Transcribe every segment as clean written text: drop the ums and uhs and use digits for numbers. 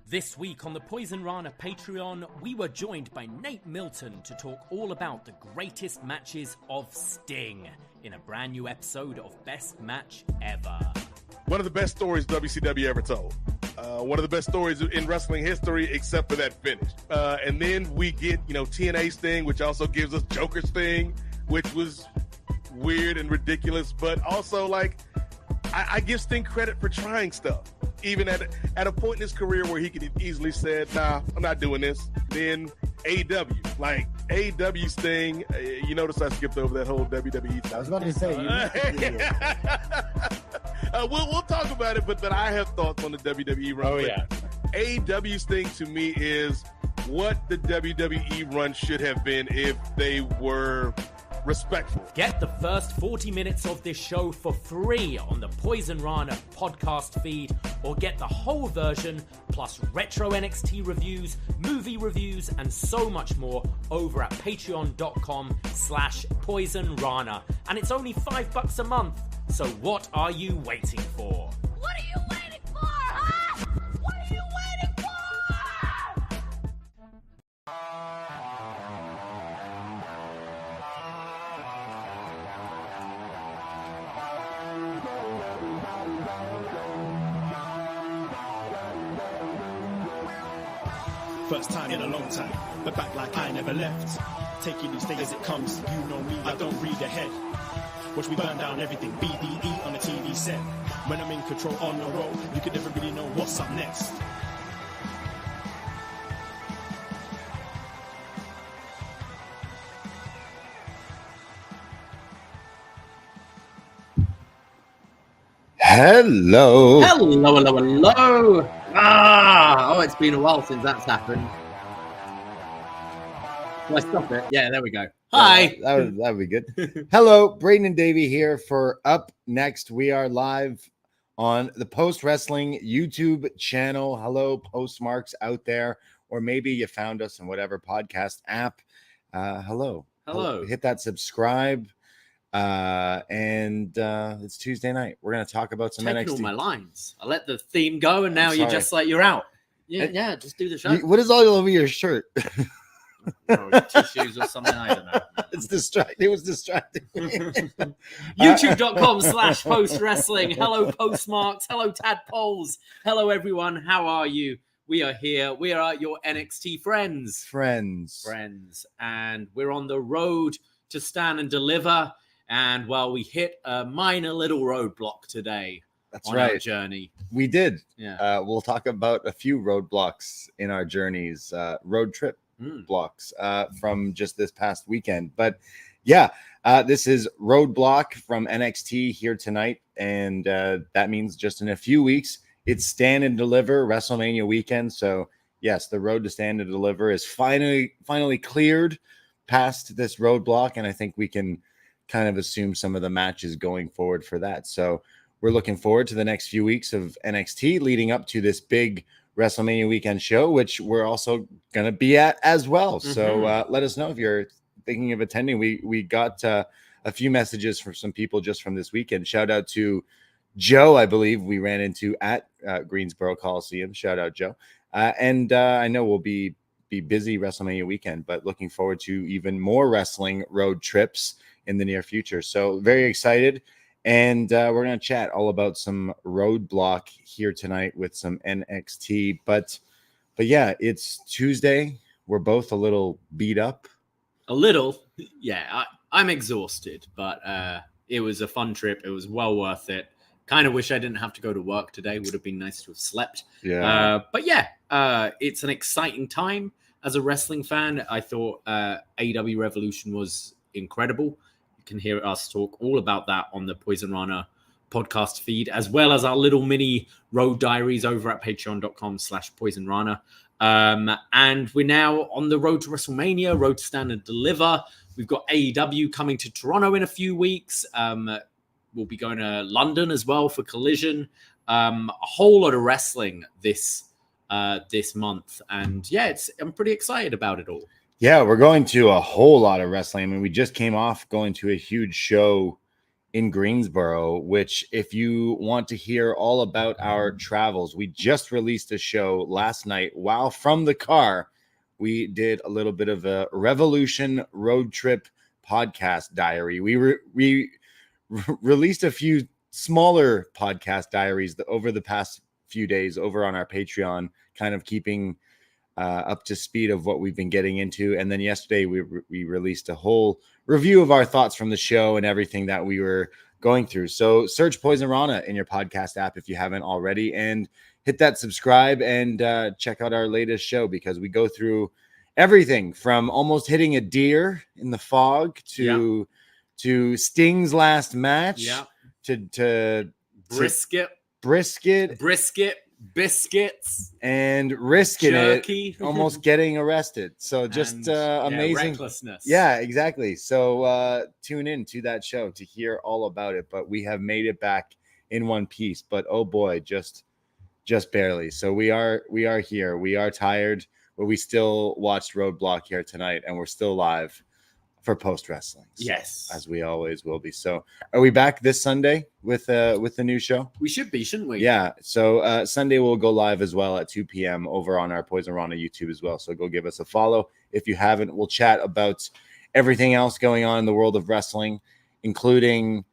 This week on the Poisonrana Patreon, we were joined by Nate Milton to talk all about the greatest matches of Sting in a brand new episode of Best Match Ever. One of the best stories WCW ever told. One of the best stories in wrestling history, except for that finish. And then we get, TNA Sting, which also gives us Joker Sting, which was weird and ridiculous, but also I give Sting credit for trying stuff. Even at a point in his career where he could have easily said, nah, I'm not doing this. Then AEW, AEW Sting, you notice I skipped over that whole WWE thing. I was about to say, we'll talk about it, but I have thoughts on the WWE run. Oh, yeah. AEW Sting to me is what the WWE run should have been if they were respectful. Get the first 40 minutes of this show for free on the Poisonrana podcast feed, or get the whole version plus retro NXT reviews, movie reviews, and so much more over at patreon.com/Poisonrana. And it's only $5 a month. So what are you waiting for? What are you waiting for, huh? What are you waiting for? First time in a long time, but back like I never left. Taking each day as it comes, you know me, I don't read ahead. Watch me burn down everything, BDE on the TV set. When I'm in control on the road, you can never really know what's up next. Hello. Hello. It's been a while since that's happened. Can I stop it? Yeah, there we go. Hi. That would be good. Hello, Braden and Davie here for Up Next. We are live on the Post Wrestling YouTube channel. Hello, postmarks out there, or maybe you found us in whatever podcast app. Hello. Hit that subscribe. And it's Tuesday night. We're gonna talk about some Taking NXT. all my lines. I let the theme go, and now you're just like, you're out. Yeah, just do the show. What is all over your shirt? Tissues or something. I don't know. It's distracting. It was distracting. YouTube.com/Post Wrestling. Hello, postmarks. Hello, tadpoles. Hello, everyone. How are you? We are here. We are your NXT friends. And we're on the road to stand and deliver. And well, we hit a minor little roadblock today. That's on right. our journey. We did. Yeah. We'll talk about a few roadblocks in our journeys, road trip blocks from just this past weekend. But yeah, this is Roadblock from NXT here tonight. And that means just in a few weeks, it's Stand and Deliver WrestleMania weekend. So yes, the road to Stand and Deliver is finally cleared past this roadblock. And I think we can kind of assume some of the matches going forward for that. So we're looking forward to the next few weeks of NXT leading up to this big WrestleMania weekend show, which we're also going to be at as well. So let us know if you're thinking of attending. We got a few messages from some people just from this weekend. Shout out to Joe, I believe we ran into at Greensboro Coliseum. Shout out, Joe. And I know we'll be busy WrestleMania weekend, but looking forward to even more wrestling road trips in the near future. So very excited. And we're going to chat all about some Roadblock here tonight with some NXT. But yeah, it's Tuesday. We're both a little beat up. A little. Yeah, I'm exhausted, but it was a fun trip. It was well worth it. Kind of wish I didn't have to go to work today. Would have been nice to have slept. Yeah. But yeah, it's an exciting time as a wrestling fan. I thought AEW Revolution was incredible. You can hear us talk all about that on the Poisonrana podcast feed, as well as our little mini road diaries over at patreon.com/poisonrana. And we're now on the road to WrestleMania, road to Stand and Deliver. We've got AEW coming to Toronto in a few weeks. We'll be going to London as well for Collision. A whole lot of wrestling this month. And yeah, I'm pretty excited about it all. Yeah, we're going to a whole lot of wrestling. I mean, we just came off going to a huge show in Greensboro, which if you want to hear all about our travels, we just released a show last night while from the car. We did a little bit of a Revolution road trip podcast diary. We released a few smaller podcast diaries over the past few days over on our Patreon, kind of keeping up to speed of what we've been getting into. And then yesterday we released a whole review of our thoughts from the show and everything that we were going through. So search Poisonrana in your podcast app if you haven't already, and hit that subscribe and check out our latest show, because we go through everything from almost hitting a deer in the fog to Sting's last match to brisket, biscuits, and risking jerky. it, almost getting arrested. So just amazing recklessness. Yeah, exactly. So tune in to that show to hear all about it. But we have made it back in one piece. But oh boy, just barely. So we are here. We are tired, but we still watched Roadblock here tonight, and we're still live for post wrestling. So, yes, as we always will be. So are we back this Sunday with the new show? We should be, shouldn't we? Yeah. So Sunday we'll go live as well at 2 p.m. over on our Poisonrana YouTube as well. So go give us a follow if you haven't. We'll chat about everything else going on in the world of wrestling, including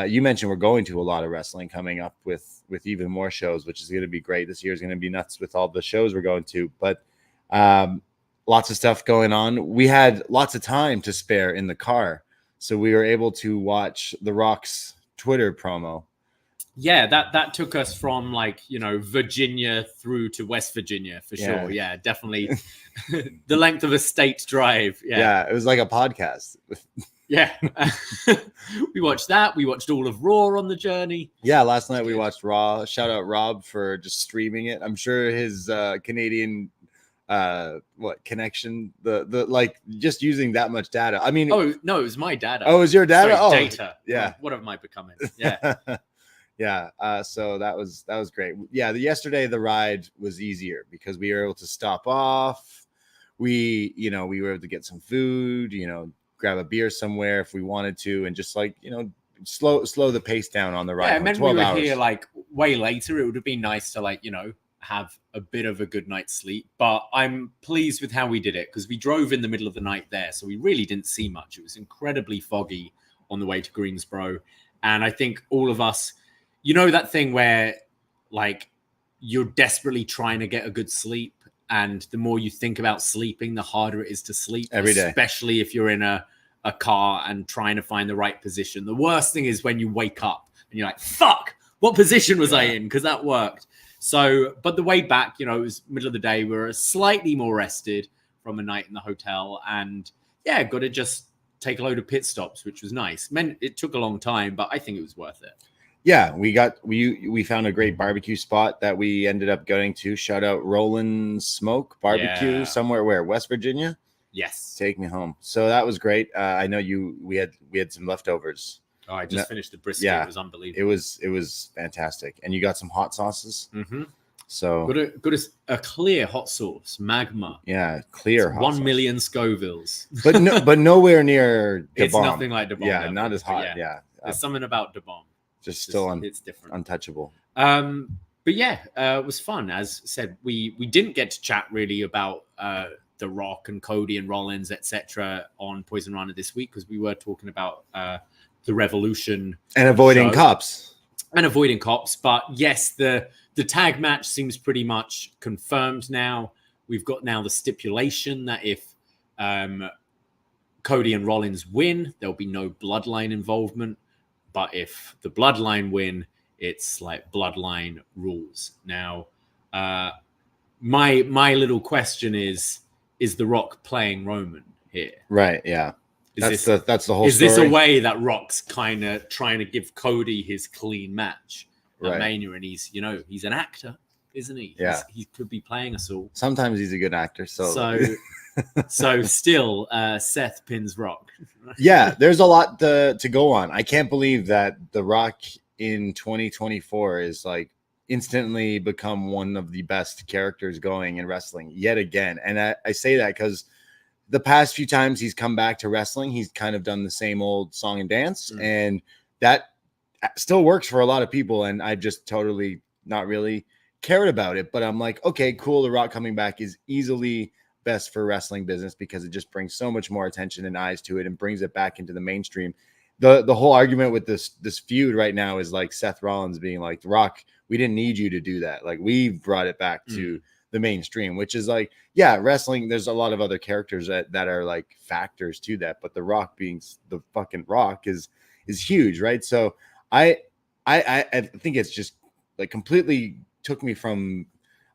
you mentioned we're going to a lot of wrestling coming up with even more shows, which is going to be great. This year is going to be nuts with all the shows we're going to, but lots of stuff going on. We had lots of time to spare in the car, so we were able to watch The Rock's Twitter promo. Yeah, that took us from Virginia through to West Virginia for sure. Yeah, definitely the length of a state drive. Yeah, it was like a podcast. Yeah, we watched that. We watched all of Raw on the journey. Yeah, last night we watched Raw. Shout out Rob for just streaming it. I'm sure his Canadian connection, the just using that much data. I mean, oh no, it was my data. Oh, it was your data? Sorry, data. Yeah. What am I becoming? Yeah. Yeah. So that was great. Yeah. Yesterday the ride was easier because we were able to stop off. We were able to get some food, grab a beer somewhere if we wanted to, and just slow the pace down on the ride. Yeah, I mean, we were hours. here way later. It would have been nice to have a bit of a good night's sleep, but I'm pleased with how we did it because we drove in the middle of the night there, so we really didn't see much. It was incredibly foggy on the way to Greensboro, and I think all of us, that thing where you're desperately trying to get a good sleep, and the more you think about sleeping, the harder it is to sleep every day, especially if you're in a car and trying to find the right position. The worst thing is when you wake up and you're like, fuck, what position was I in? Because that worked. So, but the way back, it was middle of the day. We were slightly more rested from a night in the hotel, and yeah, got to just take a load of pit stops, which was nice. It took a long time, but I think it was worth it. Yeah, we found a great barbecue spot that we ended up going to. Shout out Roland Smoke Barbecue somewhere where West Virginia. Yes, take me home. So that was great. I know we had some leftovers. Oh, I just finished the brisket. Yeah, it was unbelievable. It was fantastic. And you got some hot sauces. Mm-hmm. So got a clear hot sauce, Magma. Yeah, clear hot 1 sauce. million Scovilles. but nowhere near Da It's Bomb. nothing like Da Bomb. Yeah, not as hot. Yeah. There's something about Da Bomb. It's different. Untouchable. But yeah, it was fun. As said, we didn't get to chat really about The Rock and Cody and Rollins, etc. on Poisonrana this week because we were talking about the Revolution and avoiding cops. But yes, the tag match seems pretty much confirmed now. We've got now the stipulation that if Cody and Rollins win, there'll be no bloodline involvement. But if the bloodline win, it's like bloodline rules. Now, my little question is The Rock playing Roman here? Right, yeah. That's the whole Is story. this a way that Rock's kind of trying to give Cody his clean match at Mania? And he's an actor, isn't he? Yeah. He could be playing us all. Sometimes he's a good actor. So still, Seth pins Rock. Yeah, there's a lot to go on. I can't believe that The Rock in 2024 is like instantly become one of the best characters going in wrestling yet again. And I say that because the past few times he's come back to wrestling, he's kind of done the same old song and dance. And that still works for a lot of people. And I've just totally not really cared about it. But I'm like, okay, cool. The Rock coming back is easily best for wrestling business because it just brings so much more attention and eyes to it and brings it back into the mainstream. The whole argument with this feud right now is like Seth Rollins being like, The Rock, we didn't need you to do that. Like, we brought it back to the mainstream, which is like, yeah, wrestling, there's a lot of other characters that are like factors to that, but The Rock being the fucking Rock is huge, right? So I think it's just like completely took me from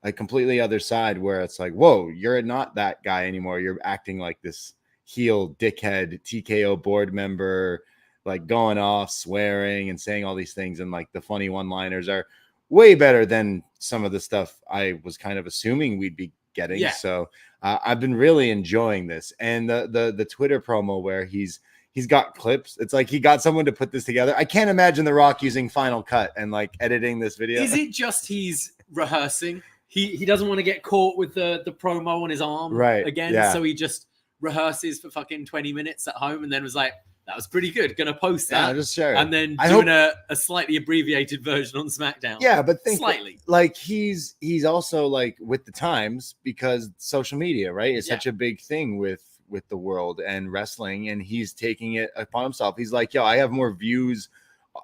a completely other side where it's like, whoa, you're not that guy anymore. You're acting like this heel dickhead TKO board member, like going off, swearing and saying all these things. And like the funny one-liners are way better than some of the stuff I was kind of assuming we'd be getting. Yeah. So I've been really enjoying this. And the Twitter promo where he's got clips. It's like he got someone to put this together. I can't imagine The Rock using Final Cut and like editing this video. Is it just he's rehearsing? He doesn't want to get caught with the promo on his arm again. Yeah. So he just rehearses for fucking 20 minutes at home and then was like, that was pretty good. Gonna post that. Yeah, just share it. And then doing a slightly abbreviated version on SmackDown. Yeah, but think slightly. Like he's also like with the times because social media, right? Is such a big thing with the world and wrestling, and he's taking it upon himself. He's like, yo, I have more views,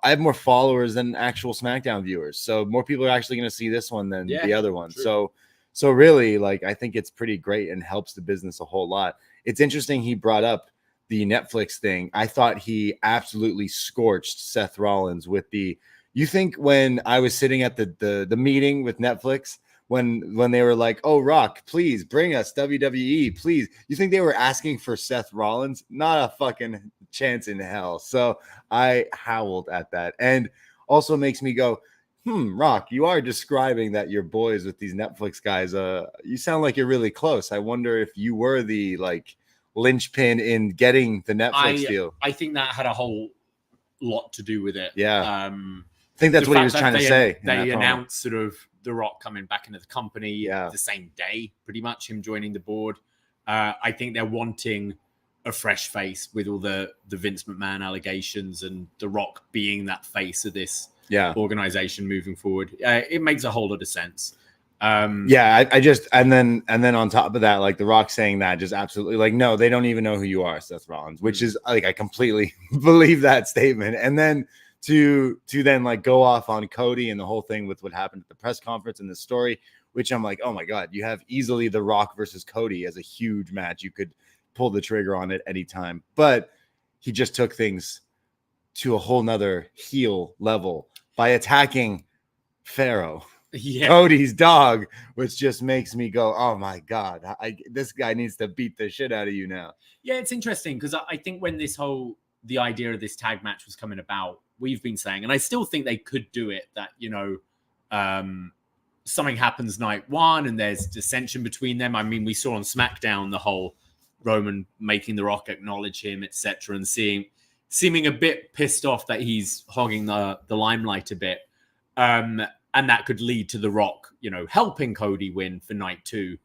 I have more followers than actual SmackDown viewers. So more people are actually going to see this one than the other one. True. So really, like, I think it's pretty great and helps the business a whole lot. It's interesting he brought up the Netflix thing. I thought he absolutely scorched Seth Rollins with you think when I was sitting at the meeting with Netflix, when they were like, oh, Rock, please bring us WWE, please. You think they were asking for Seth Rollins? Not a fucking chance in hell. So I howled at that. And also makes me go, Rock, you are describing that you're boys with these Netflix guys. You sound like you're really close. I wonder if you were the like linchpin in getting the Netflix deal. I think that had a whole lot to do with it. Yeah. I think that's what he was trying to say. They announced sort of The Rock coming back into the company the same day, pretty much, him joining the board. I think they're wanting a fresh face with all the Vince McMahon allegations and The Rock being that face of this organization moving forward. It makes a whole lot of sense. I just and then on top of that, like The Rock saying that, just absolutely like, no, they don't even know who you are, Seth Rollins, which is like, I completely believe that statement. And then to then like go off on Cody and the whole thing with what happened at the press conference and the story, which I'm like, oh my God, you have easily The Rock versus Cody as a huge match. You could pull the trigger on it anytime, but he just took things to a whole nother heel level by attacking Pharaoh, Cody's dog, which just makes me go, oh my God, this guy needs to beat the shit out of you now. Yeah, it's interesting because I think when the idea of this tag match was coming about, we've been saying, and I still think they could do it, that, something happens night one and there's dissension between them. I mean, we saw on SmackDown the whole Roman making The Rock acknowledge him, etc., and seeming a bit pissed off that he's hogging the limelight a bit. And that could lead to The Rock, helping Cody win for night two.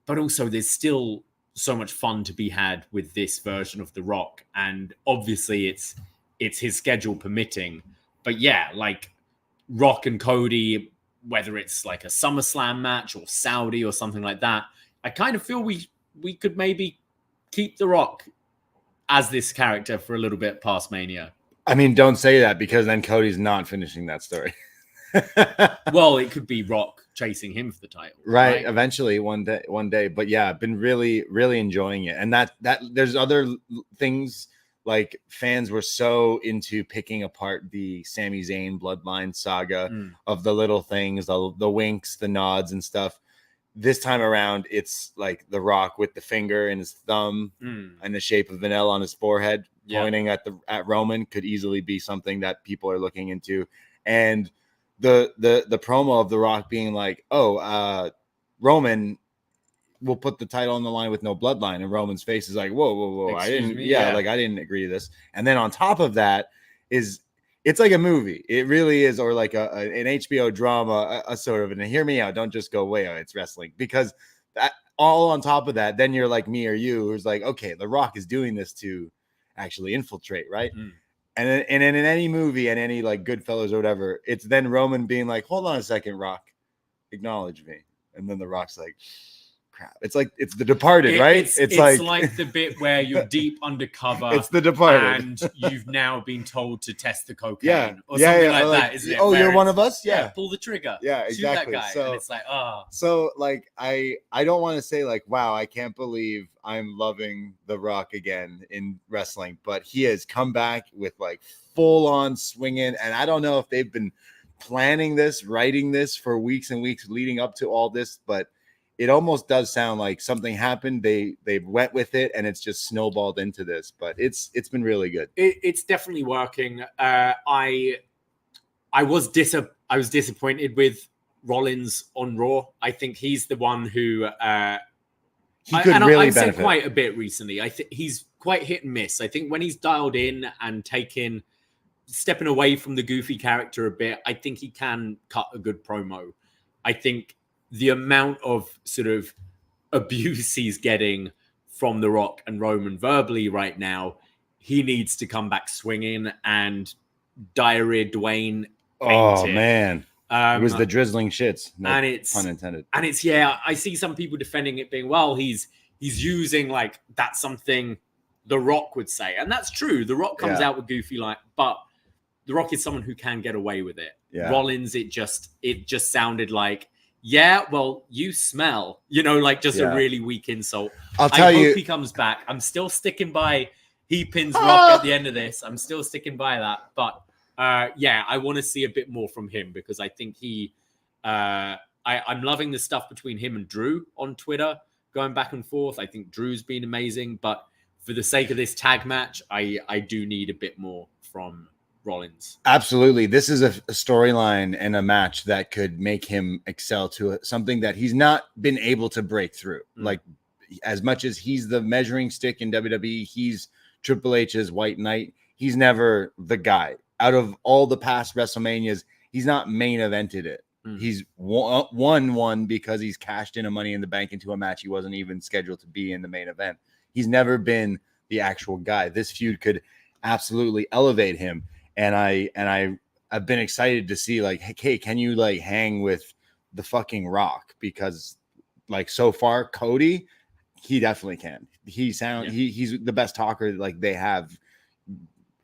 But also there's still so much fun to be had with this version of The Rock. And obviously it's his schedule permitting. But yeah, like Rock and Cody, whether it's like a SummerSlam match or Saudi or something like that, I kind of feel we could maybe keep The Rock as this character for a little bit past Mania. I mean, don't say that because then Cody's not finishing that story. Well, it could be Rock chasing him for the title, right? Eventually, one day. But yeah, I've been really, really enjoying it. And that there's other things, like fans were so into picking apart the Sami Zayn bloodline saga of the little things, the winks, the nods and stuff. this time around, it's like The Rock with the finger and his thumb and the shape of an L on his forehead, pointing at Roman, could easily be something that people are looking into. And the promo of The Rock being like, Roman will put the title on the line with no bloodline, and Roman's face is like, whoa, I didn't agree to this. And then on top of that it's like a movie. It really is, or like an HBO drama, a sort of. And hear me out. Don't just go, wait, it's wrestling. Because that all on top of that, then you're like me or you, who's like, okay, The Rock is doing this to actually infiltrate, right? And in any movie and any like Goodfellas or whatever, it's then Roman being like, hold on a second, Rock, acknowledge me. And then The Rock's like, crap. It's like it's The Departed, right? It's like the bit where you're deep undercover. It's The Departed, and you've now been told to test the cocaine or something like that, isn't it? Oh, you're one of us. Yeah, pull the trigger. Yeah, exactly. Shoot that guy. So, and it's like, So like I don't want to say like, wow, I can't believe I'm loving The Rock again in wrestling, but he has come back with like full on swinging, and I don't know if they've been planning this, writing this for weeks and weeks leading up to all this, but it almost does sound like something happened. They went with it, and it's just snowballed into this. But it's been really good. It's definitely working. I was disappointed with Rollins on Raw. I think he's the one who he could really I've benefit said quite a bit recently. I think he's quite hit and miss. I think when he's dialed in and stepping away from the goofy character a bit, I think he can cut a good promo. I think the amount of sort of abuse he's getting from The Rock and Roman verbally right now, he needs to come back swinging, and Diarrhea Dwayne. Oh man, it was the drizzling shits. No and it's pun intended. And it's I see some people defending it being, well, he's using like that's something The Rock would say, and that's true. The Rock comes out with goofy but The Rock is someone who can get away with it. Yeah. Rollins, it just sounded like, yeah, well, you smell, like just a really weak insult. I hope he comes back. I'm still sticking by he pins Rock at the end of this. I'm still sticking by that. But I want to see a bit more from him, because I think I'm loving the stuff between him and Drew on Twitter, going back and forth. I think Drew's been amazing. But for the sake of this tag match, I do need a bit more from Rollins. Absolutely. This is a storyline and a match that could make him excel to something that he's not been able to break through. Like, as much as he's the measuring stick in WWE, he's Triple H's White Knight. He's never the guy. Out of all the past WrestleManias, he's not main evented it. He's won one because he's cashed in a Money in the Bank into a match he wasn't even scheduled to be in the main event. He's never been the actual guy. This feud could absolutely elevate him. And I've been excited to see, like, hey, can you like hang with the fucking Rock? Because like so far, Cody, he definitely can. He's the best talker like they have.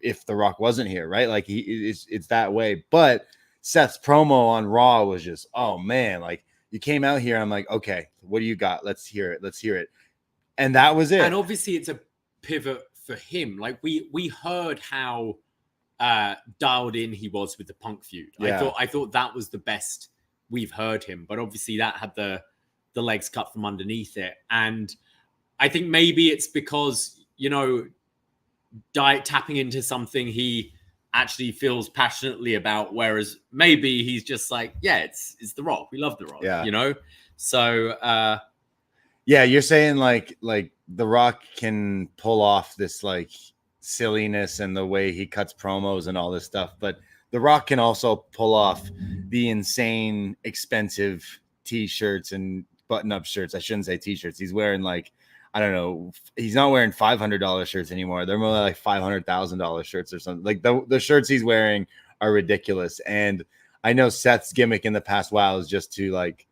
If the Rock wasn't here, right? Like it's that way. But Seth's promo on Raw was just, oh man, like you came out here. I'm like, okay, what do you got? Let's hear it. And that was it. And obviously it's a pivot for him. Like we heard how dialed in he was with the Punk feud. Yeah. I thought that was the best we've heard him, but obviously that had the legs cut from underneath it. And I think maybe it's because, tapping into something he actually feels passionately about, whereas maybe he's just like, it's The Rock. We love The Rock, So you're saying like The Rock can pull off this like silliness and the way he cuts promos and all this stuff, but The Rock can also pull off the insane expensive t-shirts and button-up shirts. I shouldn't say t-shirts. He's wearing like, I don't know, he's not wearing $500 shirts anymore. They're more like $500,000 shirts or something. Like the shirts he's wearing are ridiculous. And I know Seth's gimmick in the past while is just to like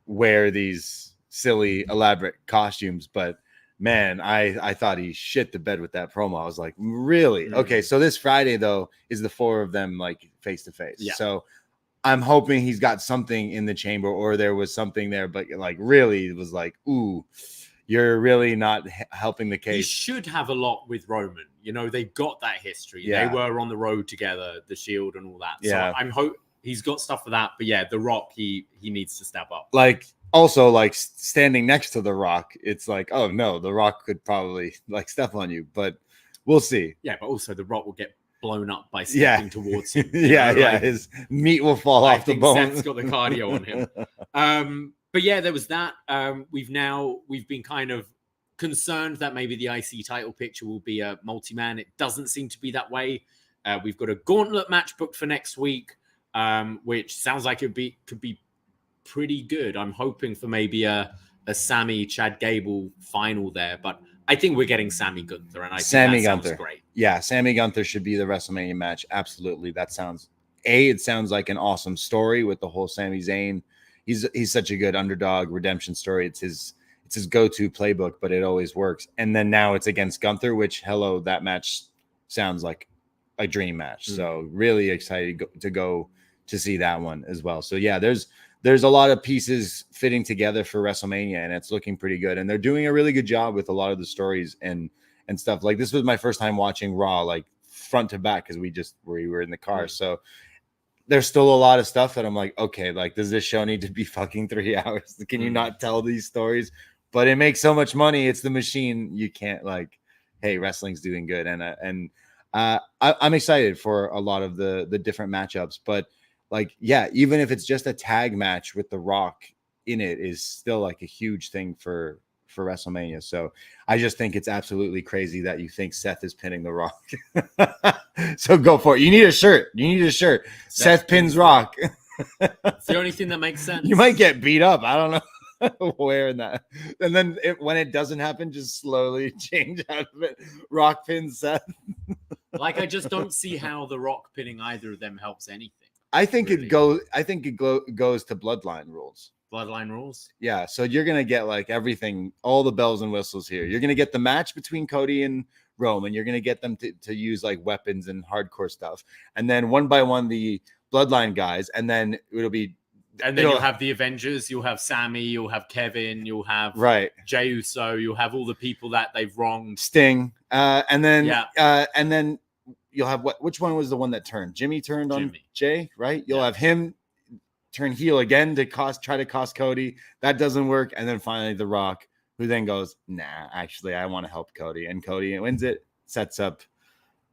wear these silly elaborate costumes, but man, I thought he shit the bed with that promo. I was like, really? Okay, so this Friday, though, is the four of them, like, face-to-face. Yeah. So I'm hoping he's got something in the chamber, or there was something there, but, like, really, it was like, ooh, you're really not helping the case. He should have a lot with Roman. They've got that history. Yeah. They were on the road together, the Shield and all that. Yeah. So I'm hope he's got stuff for that. But, The Rock, he needs to step up. Like, also like standing next to The Rock, it's like, oh no, The Rock could probably like step on you, but we'll see. Yeah, but also The Rock will get blown up by stepping towards him. His meat will fall off the bone. Seth's got the cardio on him. But yeah, there was that. We've been kind of concerned that maybe the IC title picture will be a multi-man. It doesn't seem to be that way. We've got a gauntlet match booked for next week, which sounds like could be pretty good. I'm hoping for maybe a Sammy Chad Gable final there, but I think we're getting Sammy Gunther, and I think that sounds great. Yeah, Sammy Gunther should be the WrestleMania match. Absolutely, that sounds. It sounds like an awesome story with the whole Sami Zayn. He's such a good underdog redemption story. It's his go-to playbook, but it always works. And then now it's against Gunther, which that match sounds like a dream match. So really excited to go to see that one as well. So yeah, there's a lot of pieces fitting together for WrestleMania, and it's looking pretty good. And they're doing a really good job with a lot of the stories and stuff. Like this was my first time watching Raw, like front to back, because we were in the car. So there's still a lot of stuff that I'm like, okay, like, does this show need to be fucking 3 hours? Can you not tell these stories? But it makes so much money. It's the machine. You can't like, hey, wrestling's doing good. And I'm excited for a lot of the different matchups, but like, yeah, even if it's just a tag match with The Rock in it is still like a huge thing for WrestleMania. So I just think it's absolutely crazy that you think Seth is pinning The Rock. So go for it. You need a shirt. Seth pins Rock. It's the only thing that makes sense. You might get beat up. I don't know. Wearing that. And then when it doesn't happen, just slowly change out of it. Rock pins Seth. Like, I just don't see how The Rock pinning either of them helps anything. I think really. it goes to bloodline rules. Bloodline rules? Yeah. So you're going to get like everything, all the bells and whistles here. You're going to get the match between Cody and Roman. You're going to get them to use like weapons and hardcore stuff. And then one by one, the bloodline guys. And then it'll be. And then you'll have the Avengers. You'll have Sammy. You'll have Kevin. You'll have Jey Uso. You'll have all the people that they've wronged. Sting. And then you'll have which one was the one that turned? Jimmy turned on Jay, right? You'll have him turn heel again to try to cost Cody. That doesn't work. And then finally The Rock, who then goes, nah, actually, I want to help Cody. And Cody wins it, sets up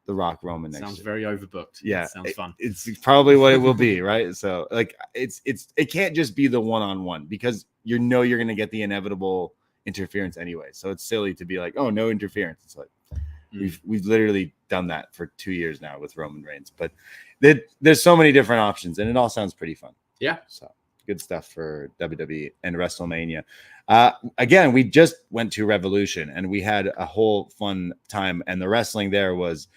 The Rock Roman next. Sounds very overbooked. Yeah. Sounds fun. It's probably what it will be, right? So like it can't just be the one-on-one, because you're going to get the inevitable interference anyway. So it's silly to be like, oh, no interference. It's like we've literally done that for 2 years now with Roman Reigns. But there's so many different options, and it all sounds pretty fun. Yeah. So good stuff for WWE and WrestleMania. Again, we just went to Revolution, and we had a whole fun time, and the wrestling there was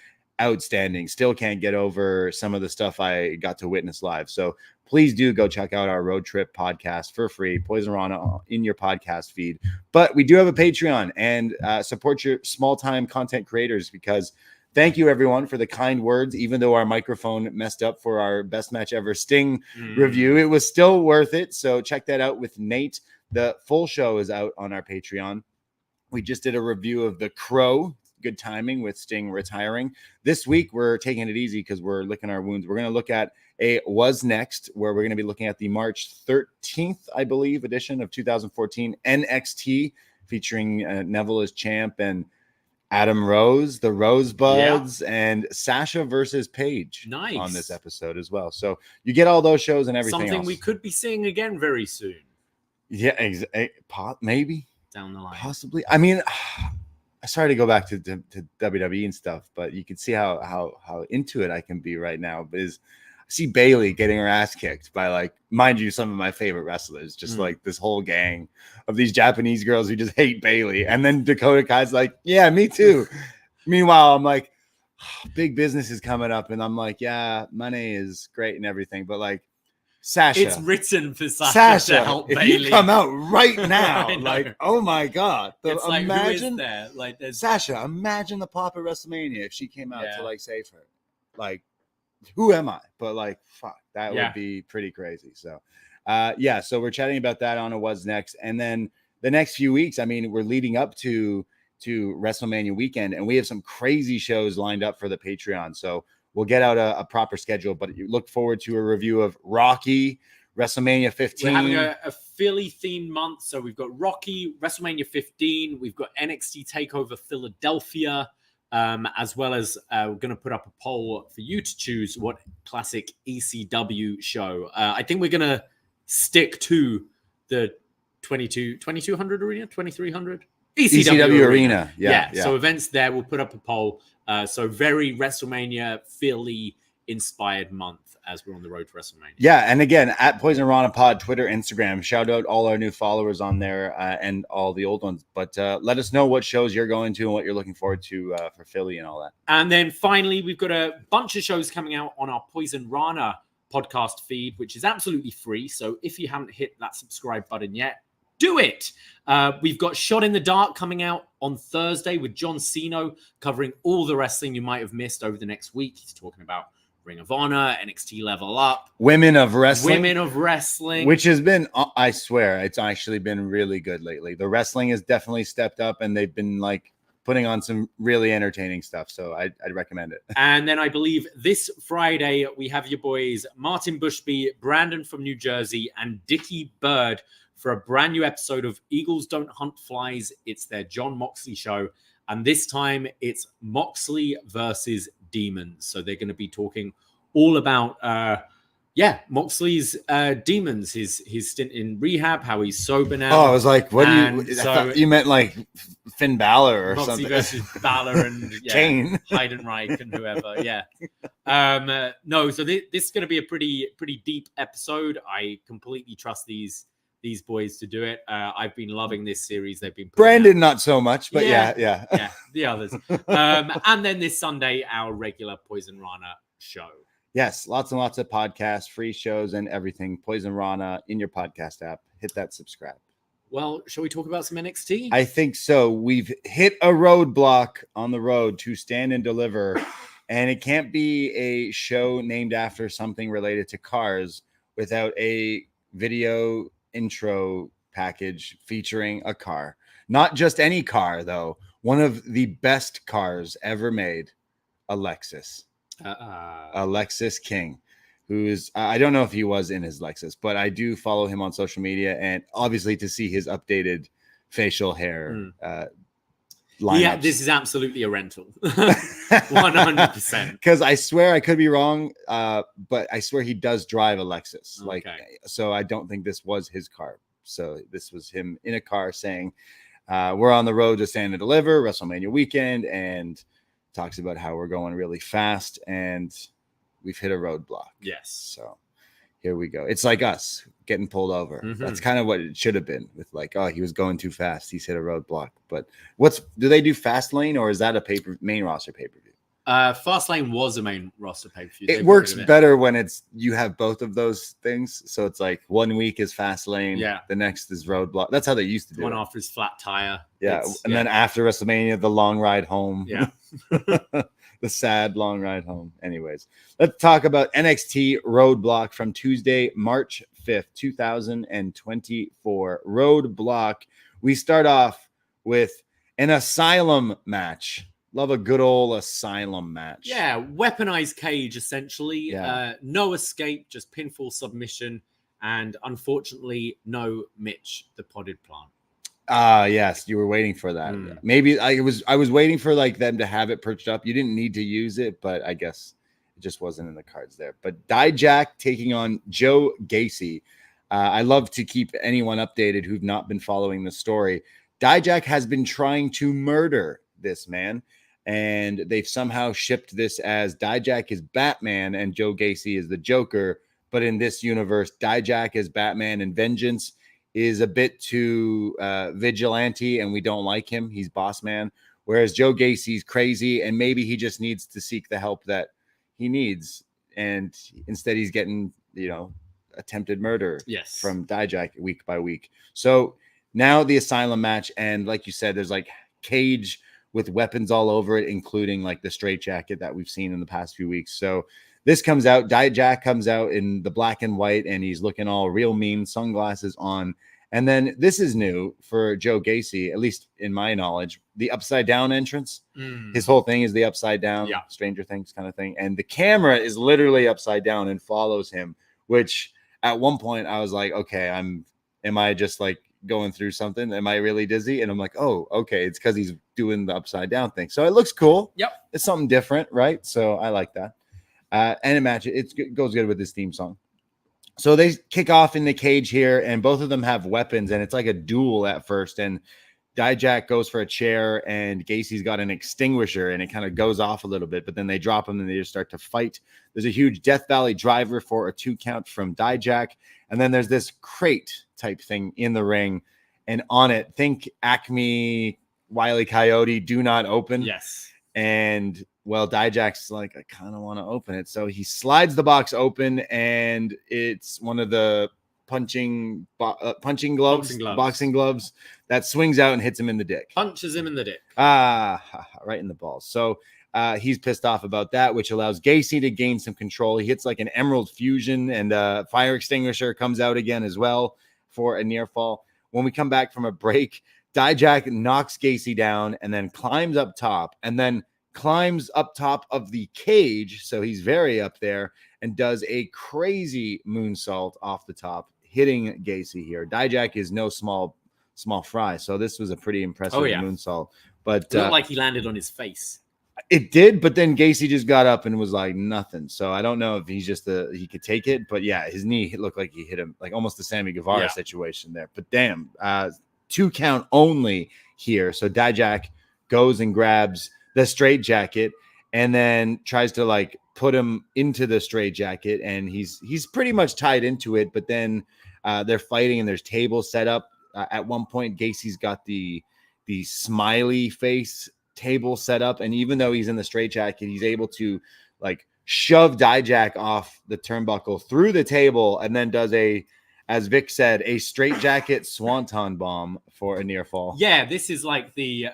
outstanding. Still can't get over some of the stuff I got to witness live. So please do go check out our road trip podcast for free, Poisonrana in your podcast feed. But we do have a Patreon, and support your small time content creators, because thank you everyone for the kind words. Even though our microphone messed up for our best match ever Sting review, it was still worth it. So check that out with Nate. The full show is out on our Patreon. We just did a review of The Crow. Good timing with Sting retiring. This week, we're taking it easy because we're licking our wounds. We're going to look at a What's Next, where we're going to be looking at the March 13th, I believe, edition of 2014 NXT, featuring Neville as champ and Adam Rose, the Rosebuds, and Sasha versus Paige on this episode as well. So you get all those shows and everything Something else. we could be seeing again very soon. Yeah, maybe. Down the line. Possibly. I mean, I started to go back to WWE and stuff, but you can see how into it I can be right now. Because I see Bayley getting her ass kicked by, like, mind you, some of my favorite wrestlers, just like this whole gang of these Japanese girls who just hate Bayley. And then Dakota Kai's like, yeah, me too. Meanwhile, I'm like, big business is coming up. And I'm like, yeah, money is great and everything. But like, Sasha. It's written for Sasha to help if Bayley. You come out right now, like, oh my God. It's like, imagine who is there? Like, Sasha, imagine the pop at WrestleMania if she came out to like save her. Like, who am I? But like, fuck, that would be pretty crazy. So, so we're chatting about that on a What's Next. And then the next few weeks, I mean, we're leading up to WrestleMania weekend, and we have some crazy shows lined up for the Patreon. So we'll get out a proper schedule, but you look forward to a review of Rocky WrestleMania 15. We're having a Philly themed month. So we've got Rocky, WrestleMania 15. We've got NXT TakeOver Philadelphia, as well as we're going to put up a poll for you to choose what classic ECW show. I think we're going to stick to the 2200 arena, 2300 ECW arena. Yeah. So events there. We'll put up a poll. So very WrestleMania Philly inspired month as we're on the road to WrestleMania. Yeah, and again, at Poison Rana Pod, Twitter, Instagram. Shout out all our new followers on there and all the old ones. But let us know what shows you're going to and what you're looking forward to for Philly and all that. And then finally, we've got a bunch of shows coming out on our Poison Rana podcast feed, which is absolutely free. So if you haven't hit that subscribe button yet, do it. We've got Shot in the Dark coming out on Thursday with John Cena, covering all the wrestling you might have missed over the next week. He's talking about Ring of Honor, NXT Level Up, Women of Wrestling, which has been, I swear, it's actually been really good lately. The wrestling has definitely stepped up, and they've been like putting on some really entertaining stuff. So I'd recommend it. And then I believe this Friday we have your boys Martin Bushby, Brandon from New Jersey, and Dickie Bird for a brand new episode of Eagles Don't Hunt Flies. It's their John Moxley show. And this time it's Moxley versus Demons. So they're going to be talking all about, Moxley's demons, his stint in rehab, how he's sober now. Oh, I was like, what do you, I thought you meant like Finn Balor or Moxley something. versus Balor and Kane. Heidenreich and whoever. Yeah. No, so this is going to be a pretty deep episode. I completely trust these boys to do it. I've been loving this series. They've been Brandon, not so much, but yeah, the others. And then this Sunday, our regular Poison Rana show. Yes, lots and lots of podcasts, free shows, and everything. Poison Rana in your podcast app. Hit that subscribe. Well, shall we talk about some NXT? I think so. We've hit a roadblock on the road to Stand and Deliver, and it can't be a show named after something related to cars without a video intro package featuring a car. Not just any car, though. One of the best cars ever made, a Lexus. A Lexus King, who's I don't know if he was in his Lexus, but I do follow him on social media, and obviously to see his updated facial hair Yeah, this is absolutely a rental. 100%. Because I swear, I could be wrong, but I swear he does drive a Lexus. Like, so I don't think this was his car. So this was him in a car saying, we're on the road to Stand and Deliver, WrestleMania weekend, and talks about how we're going really fast and we've hit a roadblock. Yes. So here we go. It's like us getting pulled over. That's kind of what it should have been with like, oh, he was going too fast. He's hit a roadblock. But do they do Fast Lane, or is that a main roster pay-per-view? Fastlane was a main roster pay-per-view. It works better when you have both of those things. So it's like 1 week is Fastlane, the next is Roadblock. That's how they used to do it. One after is Flat Tire. Yeah, then after WrestleMania, the long ride home. Yeah. The sad long ride home. Anyways, let's talk about NXT Roadblock from Tuesday, March 5th, 2024. Roadblock. We start off with an Asylum match. Love a good old Asylum match. Yeah, weaponized cage, essentially. Yeah. No escape, just pinfall submission. And unfortunately, no Mitch, the potted plant. Yes, you were waiting for that. Maybe I was waiting for like them to have it perched up. You didn't need to use it, but I guess it just wasn't in the cards there. But Dijak taking on Joe Gacy. I love to keep anyone updated who've not been following the story. Dijak has been trying to murder this man, and they've somehow shipped this as Dijak is Batman and Joe Gacy is the Joker. But in this universe, Dijak is Batman and Vengeance is a bit too vigilante, and we don't like him. He's boss man. Whereas Joe Gacy's crazy, and maybe he just needs to seek the help that he needs. And instead he's getting, attempted murder from Dijak week by week. So now the Asylum match, and like you said, there's like cage with weapons all over it, including like the straitjacket that we've seen in the past few weeks. So this comes out, Dijak comes out in the black and white, and he's looking all real mean, sunglasses on. And then this is new for Joe Gacy, at least in my knowledge, the upside down entrance. His whole thing is the upside down, Stranger Things kind of thing. And the camera is literally upside down and follows him, which at one point I was like, okay, am I just like going through something? Am I really dizzy? And I'm like, oh, okay, it's because he's doing the upside down thing. So it looks cool. Yep. It's something different, right? So I like that. And imagine it goes good with this theme song. So they kick off in the cage here, and both of them have weapons, and it's like a duel at first. And Dijak goes for a chair, and Gacy's got an extinguisher, and it kind of goes off a little bit, but then they drop him and they just start to fight. There's a huge Death Valley driver for a 2 count from Dijak. And then there's this crate type thing in the ring, and on it, think Acme, Wile E. Coyote, do not open. Yes. And well, Dijak's like, I kind of want to open it. So he slides the box open, and it's one of the boxing gloves that swings out and hits him in the dick. Punches him in the dick. Right in the balls. So he's pissed off about that, which allows Gacy to gain some control. He hits like an emerald fusion, and fire extinguisher comes out again as well for a near fall. When we come back from a break, Dijak knocks Gacy down and then climbs up top, and then climbs up top of the cage. So he's very up there, and does a crazy moonsault off the top, hitting Gacy here. Dijak is no small fry. So this was a pretty impressive moonsault. But it looked like he landed on his face. It did, but then Gacy just got up and was like nothing. So I don't know if he's just he could take it, but yeah, his knee looked like he hit him like almost the Sammy Guevara situation there. But damn, 2 count only here. So Dijak goes and grabs the straitjacket and then tries to like put him into the straitjacket, and he's pretty much tied into it. But then they're fighting, and there's tables set up. At one point, Gacy's got the smiley face table set up, and even though he's in the straitjacket, he's able to like shove Dijak off the turnbuckle through the table, and then does as Vic said, a straitjacket swanton bomb for a near fall. Yeah, this is like the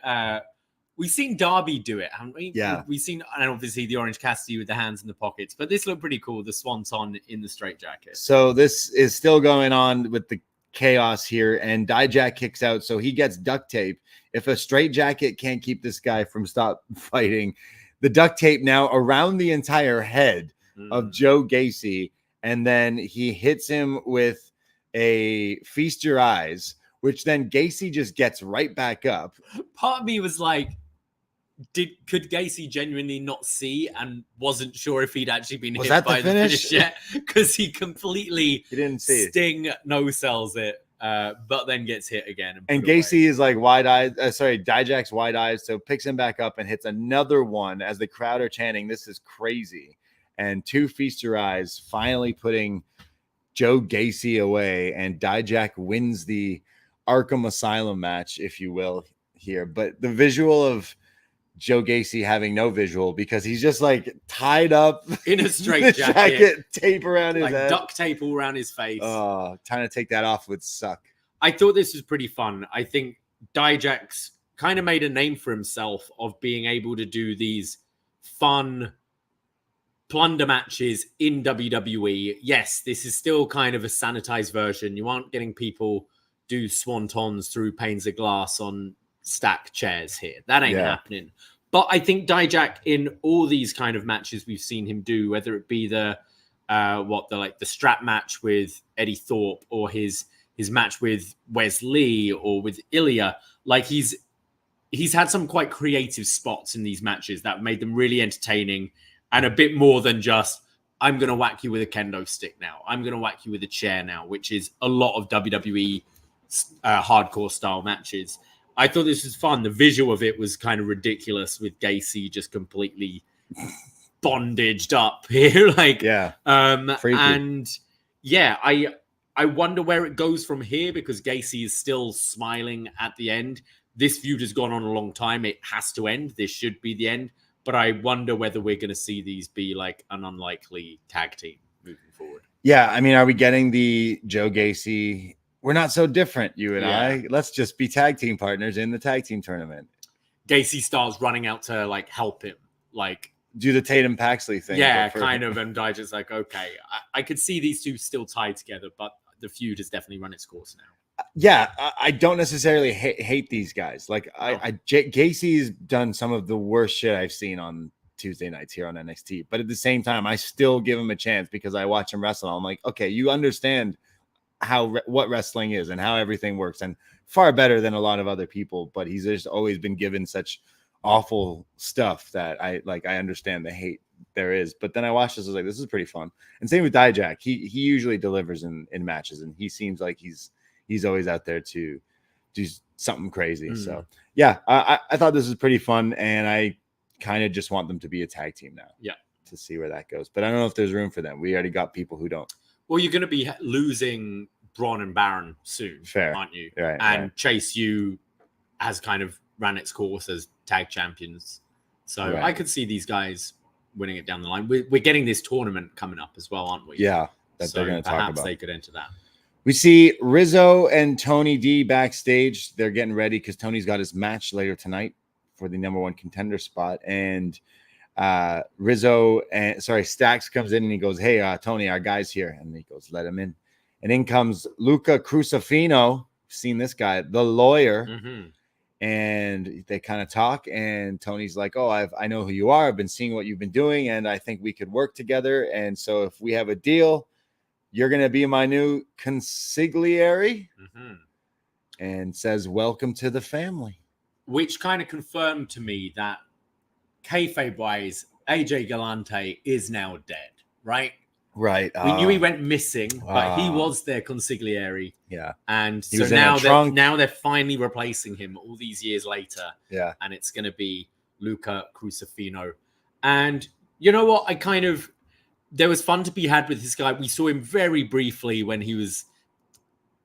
we've seen Darby do it, haven't we? Yeah, we've seen, and obviously the Orange Cassidy with the hands in the pockets, but this looked pretty cool. The swanton in the straitjacket. So this is still going on with the chaos here, and Dijak kicks out, so he gets duct tape. If a straitjacket can't keep this guy from stop fighting, the duct tape now around the entire head of Joe Gacy, and then he hits him with a feast your eyes, which then Gacy just gets right back up. Part of me was like, could Gacy genuinely not see and wasn't sure if he'd actually been hit by the finish yet? Because he didn't see Sting no sells it. But then gets hit again. And Gacy is like wide-eyed. Dijak's wide-eyed, so picks him back up and hits another one as the crowd are chanting, "This is crazy." And 2 feast your eyes, finally putting Joe Gacy away, and Dijak wins the Arkham Asylum match, if you will, here. But the visual of Joe Gacy having no visual, because he's just like tied up in a straitjacket, tape around his head, duct tape all around his face. Oh, trying to take that off would suck. I thought this was pretty fun. I think Dijak's kind of made a name for himself of being able to do these fun plunder matches in WWE. Yes, this is still kind of a sanitized version. You aren't getting people do swantons through panes of glass on stack chairs here. That ain't happening. But I think Dijak, in all these kind of matches we've seen him do, whether it be the strap match with Eddie Thorpe, or his match with Wes Lee, or with Ilja, like he's had some quite creative spots in these matches that made them really entertaining, and a bit more than just, I'm going to whack you with a kendo stick now, I'm going to whack you with a chair now, which is a lot of WWE hardcore style matches. I thought this was fun. The visual of it was kind of ridiculous, with Gacy just completely bondaged up here. I wonder where it goes from here, because Gacy is still smiling at the end. This feud has gone on a long time. It has to end. This should be the end. But I wonder whether we're going to see these be like an unlikely tag team moving forward. Yeah, I mean, are we getting the Joe Gacy, we're not so different, you and I, let's just be tag team partners in the tag team tournament? Gacy starts running out to like help him, like do the Tatum Paxley thing. Yeah, kind of. And Dijak's like, okay, I could see these two still tied together, but the feud has definitely run its course now. Yeah, I don't necessarily hate these guys. Like Gacy's done some of the worst shit I've seen on Tuesday nights here on NXT. But at the same time, I still give him a chance because I watch him wrestle. I'm like, okay, you understand what wrestling is and how everything works, and far better than a lot of other people. But he's just always been given such awful stuff that I understand the hate there is. But then I watched this, I was like, this is pretty fun. And same with Dijak. He usually delivers in matches, and he seems like he's always out there to do something crazy. So yeah, I thought this was pretty fun, and I kind of just want them to be a tag team now. Yeah, to see where that goes. But I don't know if there's room for them. We already got people who don't. Well, you're going to be losing Braun and Baron soon, aren't you? Right. And Chase U has kind of ran its course as tag champions. So I could see these guys winning it down the line. We're getting this tournament coming up as well, aren't we? Yeah, that they're going to talk about. Perhaps they could enter that. We see Rizzo and Tony D backstage. They're getting ready because Tony's got his match later tonight for the number 1 contender spot. And Stacks comes in and he goes, hey, Tony, our guy's here. And he goes, let him in. And in comes Luca Crucifino. Seen this guy, the lawyer. And they kind of talk, and Tony's like, oh, I know who you are. I've been seeing what you've been doing, and I think we could work together. And so if we have a deal, you're going to be my new consigliere. And says, welcome to the family. Which kind of confirmed to me that kayfabe-wise, AJ Galante is now dead, right? Right. We knew he went missing, but he was their consigliere. Yeah. And he so now they're finally replacing him all these years later. Yeah. And it's going to be Luca Crucifino. And you know what? There was fun to be had with this guy. We saw him very briefly when he was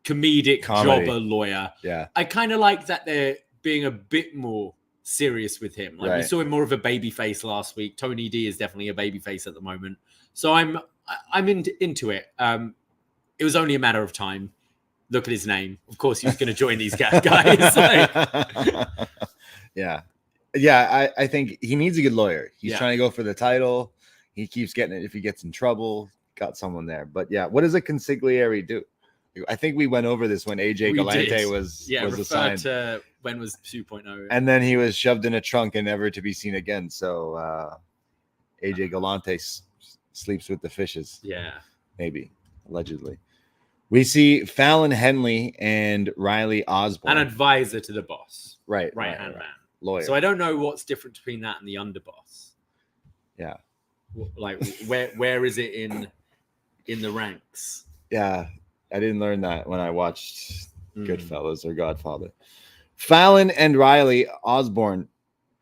comedy jobber lawyer. Yeah. I kind of like that they're being a bit more serious with him. We saw him more of a baby face last week. Tony D is definitely a baby face at the moment. So I'm into it. It was only a matter of time. Look at his name. Of course, he was going to join these guys. Yeah. I think he needs a good lawyer. He's trying to go for the title. He keeps getting it. If he gets in trouble, got someone there. But yeah, what does a consigliere do? I think we went over this when AJ Galante was assigned. To when was 2.0. And then he was shoved in a trunk and never to be seen again. So AJ Galante sleeps with the fishes. Yeah. Maybe. Allegedly. We see Fallon Henley and Riley Osborne. An advisor to the boss. Right. Right-hand man. Lawyer. So I don't know what's different between that and the underboss. Yeah. Like where is it in the ranks? Yeah. I didn't learn that when I watched Goodfellas or Godfather. Fallon and Riley Osborne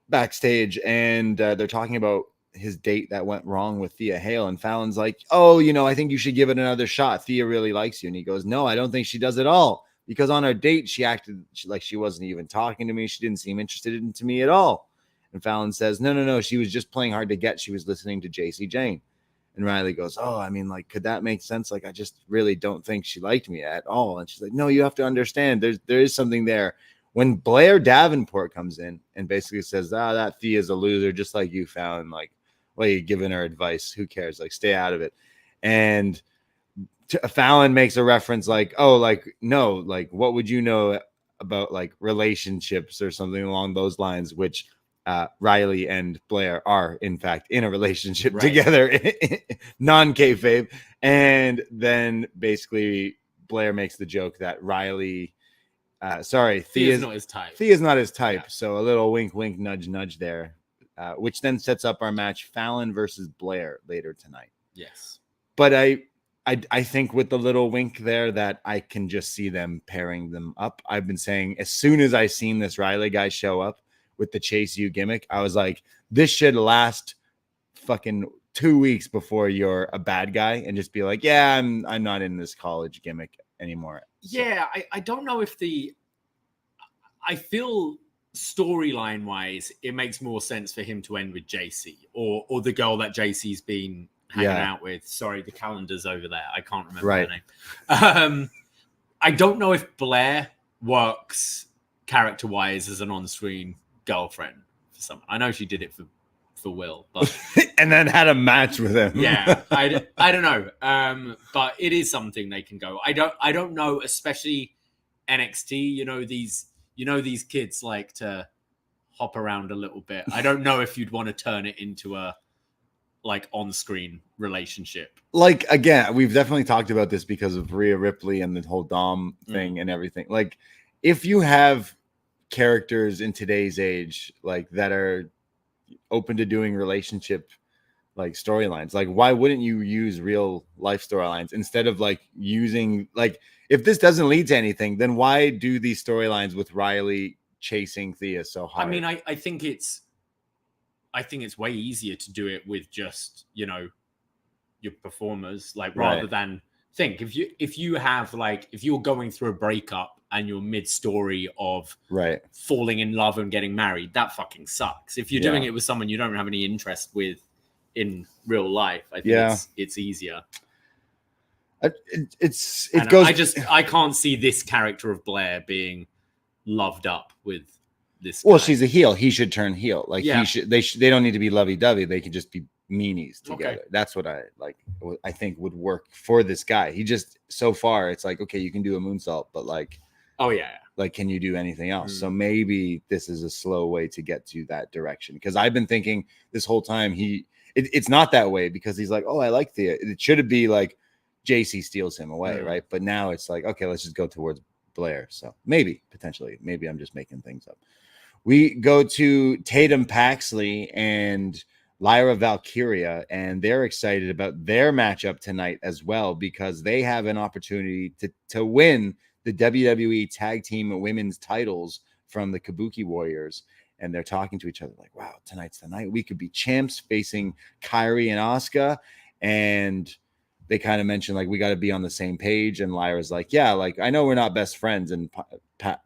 backstage, and they're talking about his date that went wrong with Thea Hale. And Fallon's like, oh, I think you should give it another shot. Thea really likes you. And he goes, no, I don't think she does at all. Because on our date, she acted like she wasn't even talking to me. She didn't seem interested in me at all. And Fallon says, no. She was just playing hard to get. She was listening to JC Jane. And Riley goes, oh, I mean, could that make sense? I just really don't think she liked me at all. And she's like, no, you have to understand. There is something there. When Blair Davenport comes in and basically says, that Thea's a loser, just like you, Fallon. You're giving her advice. Who cares? Stay out of it. And Fallon makes a reference no, what would you know about relationships or something along those lines, which Riley and Blair are, in fact, in a relationship together, non-kayfabe. And then basically Blair makes the joke that Riley, Thea's not his type. Thea's not his type. Yeah. So a little wink, wink, nudge, nudge there, which then sets up our match, Fallon versus Blair, later tonight. Yes. But I think with the little wink there that I can just see them pairing them up. I've been saying as soon as I seen this Riley guy show up with the Chase U gimmick, I was like, this should last fucking 2 weeks before you're a bad guy and just be like, yeah, I'm not in this college gimmick anymore. So. Yeah, I don't know if I feel storyline wise, it makes more sense for him to end with JC or the girl that JC's been hanging out with. Sorry, the calendar's over there. I can't remember her name. I don't know if Blair works character wise as an on-screen girlfriend for someone. I know she did it for Will, but and then had a match with him. Yeah, I don't know. But it is something they can go. I don't know, especially NXT. These kids like to hop around a little bit. I don't know if you'd want to turn it into a like on-screen relationship. Like, again, we've definitely talked about this because of Rhea Ripley and the whole Dom thing and everything. Like, if you have characters in today's age, like, that are open to doing relationship, like, storylines, like, why wouldn't you use real life storylines instead of, like, using, like, if this doesn't lead to anything, then why do these storylines with Riley chasing Thea so hard? I mean, I think it's way easier to do it with just, you know, your performers, like, rather than think if you have, like, if you're going through a breakup and you're mid-story of falling in love and getting married, that fucking sucks. If you're doing it with someone you don't have any interest with in real life, I think it's easier. I can't see this character of Blair being loved up with this guy. Well, she's a heel. He should turn heel. Like, they don't need to be lovey-dovey. They can just be meanies together. Okay. That's what I think would work for this guy. He just, so far, it's like, okay, you can do a moonsault, but like, like, can you do anything else? So maybe this is a slow way to get to that direction. Because I've been thinking this whole time it's not that way, because he's like, oh, I like Thea. It should be like JC steals him away, right? But now it's like, okay, let's just go towards Blair. So maybe, potentially, maybe I'm just making things up. We go to Tatum Paxley and Lyra Valkyria, and they're excited about their matchup tonight as well, because they have an opportunity to win the WWE Tag Team Women's titles from the Kabuki Warriors. And they're talking to each other like, wow, tonight's the night. We could be champs facing Kairi and Asuka. And they kind of mentioned, like, we got to be on the same page. And Lyra's like, yeah, like, I know we're not best friends. And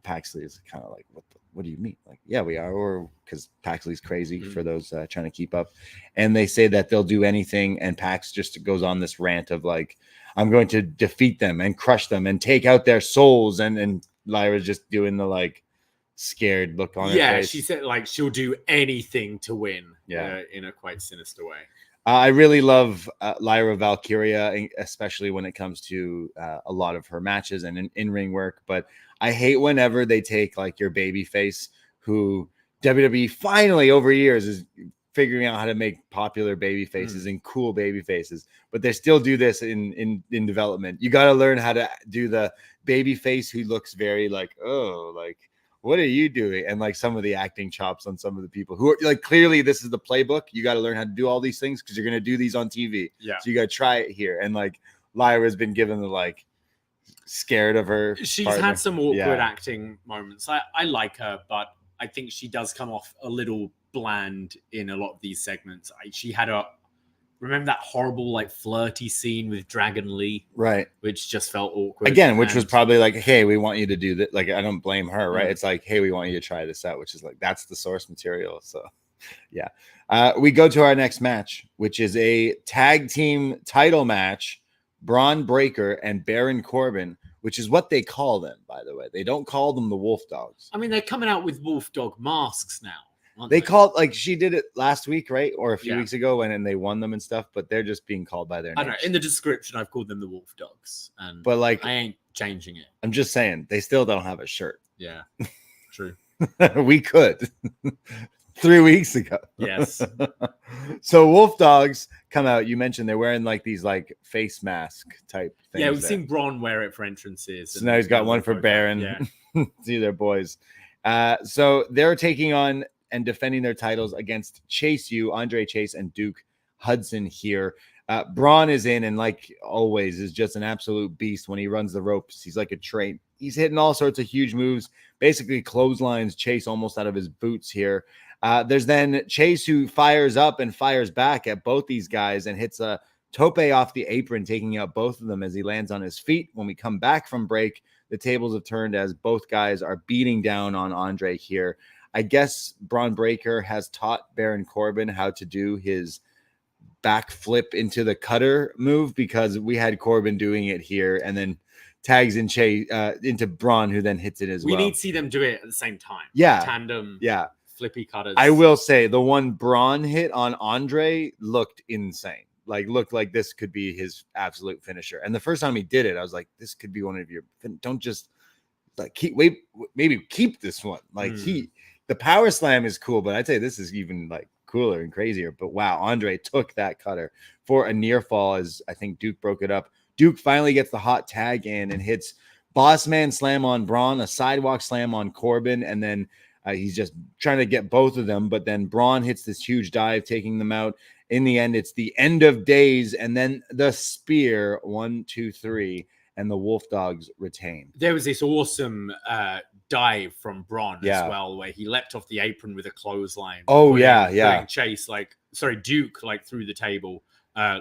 Paxley is kind of like, what do you mean? Like, yeah, we are. Or because Paxley's crazy for those trying to keep up. And they say that they'll do anything. And Pax just goes on this rant of like, I'm going to defeat them and crush them and take out their souls. And Lyra's just doing the like scared look on her face. Yeah, she said like she'll do anything to win. In a quite sinister way. I really love Lyra Valkyria, especially when it comes to a lot of her matches and in-ring work. But I hate whenever they take like your baby face, who WWE finally over years is figuring out how to make popular baby faces and cool baby faces, but they still do this in development. You got to learn how to do the baby face who looks very like, oh, like, what are you doing? And like some of the acting chops on some of the people who are like, clearly this is the playbook. You got to learn how to do all these things because you're going to do these on TV. Yeah. So you got to try it here. And like Lyra's been given the like scared of her. She's had some awkward acting moments. I like her, but I think she does come off a little bland in a lot of these segments. She had remember that horrible like flirty scene with Dragon Lee, right? Which just felt awkward again, which was probably like, hey, we want you to do that. Like, I don't blame her, right? It's like, hey, we want you to try this out, which is like, that's the source material. So yeah, we go to our next match, which is a tag team title match. Braun Breaker and Baron Corbin, which is what they call them, by the way. They don't call them the Wolfdogs. I mean, they're coming out with Wolfdog masks now. They called, like, she did it last week, right? Or a few weeks ago when they won them and stuff, but they're just being called by their names. I don't know. In the description, I've called them the Wolfdogs. But like, I ain't changing it. I'm just saying, they still don't have a shirt. Yeah, true. We could. 3 weeks ago. Yes. So Wolfdogs come out. You mentioned they're wearing like these like face mask type things. Yeah, we've seen Braun wear it for entrances. So now he's got one for Baron. Yeah. See their boys. So they're taking on and defending their titles against Chase U, Andre Chase, and Duke Hudson here. Braun is in, and like always, is just an absolute beast when he runs the ropes. He's like a train. He's hitting all sorts of huge moves, basically clotheslines Chase almost out of his boots here. There's then Chase who fires up and fires back at both these guys and hits a tope off the apron, taking out both of them as he lands on his feet. When we come back from break, the tables have turned as both guys are beating down on Andre here. I guess Braun Breaker has taught Baron Corbin how to do his backflip into the cutter move, because we had Corbin doing it here and then tags in Chase into Braun, who then hits it as well. We need to see them do it at the same time. Yeah. Tandem. Yeah. Flippy cutters. I will say the one Braun hit on Andre looked insane. Like, looked like this could be his absolute finisher. And the first time he did it, I was like, this could be one of your, don't just like maybe keep this one. Like The power slam is cool, but I'd say this is even like cooler and crazier. But wow, Andre took that cutter for a near fall as I think Duke broke it up. Duke finally gets the hot tag in and hits Boss Man slam on Braun, a sidewalk slam on Corbin, and then he's just trying to get both of them. But then Braun hits this huge dive, taking them out. In the end, it's the end of days, and then the spear, 1, 2, 3, and the Wolfdogs retain. There was this awesome dive from Braun as well, where he leapt off the apron with a clothesline. Oh, yeah. Chase, Duke, like through the table.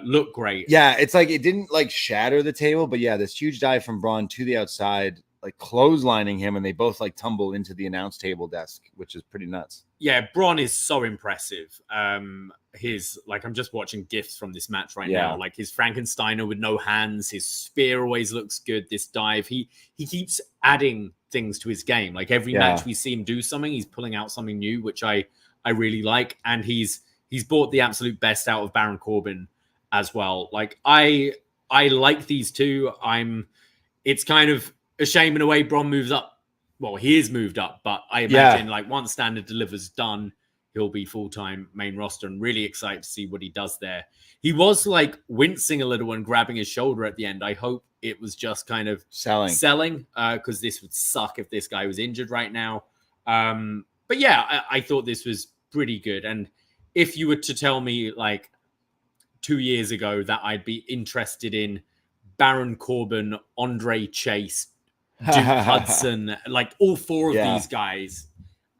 Looked great. Yeah, it's like it didn't like shatter the table, but yeah, this huge dive from Braun to the outside, like clotheslining him, and they both like tumble into the announce table desk, which is pretty nuts. Yeah, Braun is so impressive. His I'm just watching GIFs from this match right now. Like his Frankensteiner with no hands, his spear always looks good. This dive, he keeps adding things to his game. Like every match we see him do something, he's pulling out something new, which I really like. And he's brought the absolute best out of Baron Corbin as well. Like I like these two. It's kind of a shame in a way Braun moves up. Well, he is moved up, but I imagine once Standard Delivers done, he'll be full-time main roster, and really excited to see what he does there. He was like wincing a little and grabbing his shoulder at the end. I hope it was just kind of selling because this would suck if this guy was injured right now. But yeah, I thought this was pretty good. And if you were to tell me like 2 years ago that I'd be interested in Baron Corbin, Andre Chase, Duke Hudson, like all four of these guys,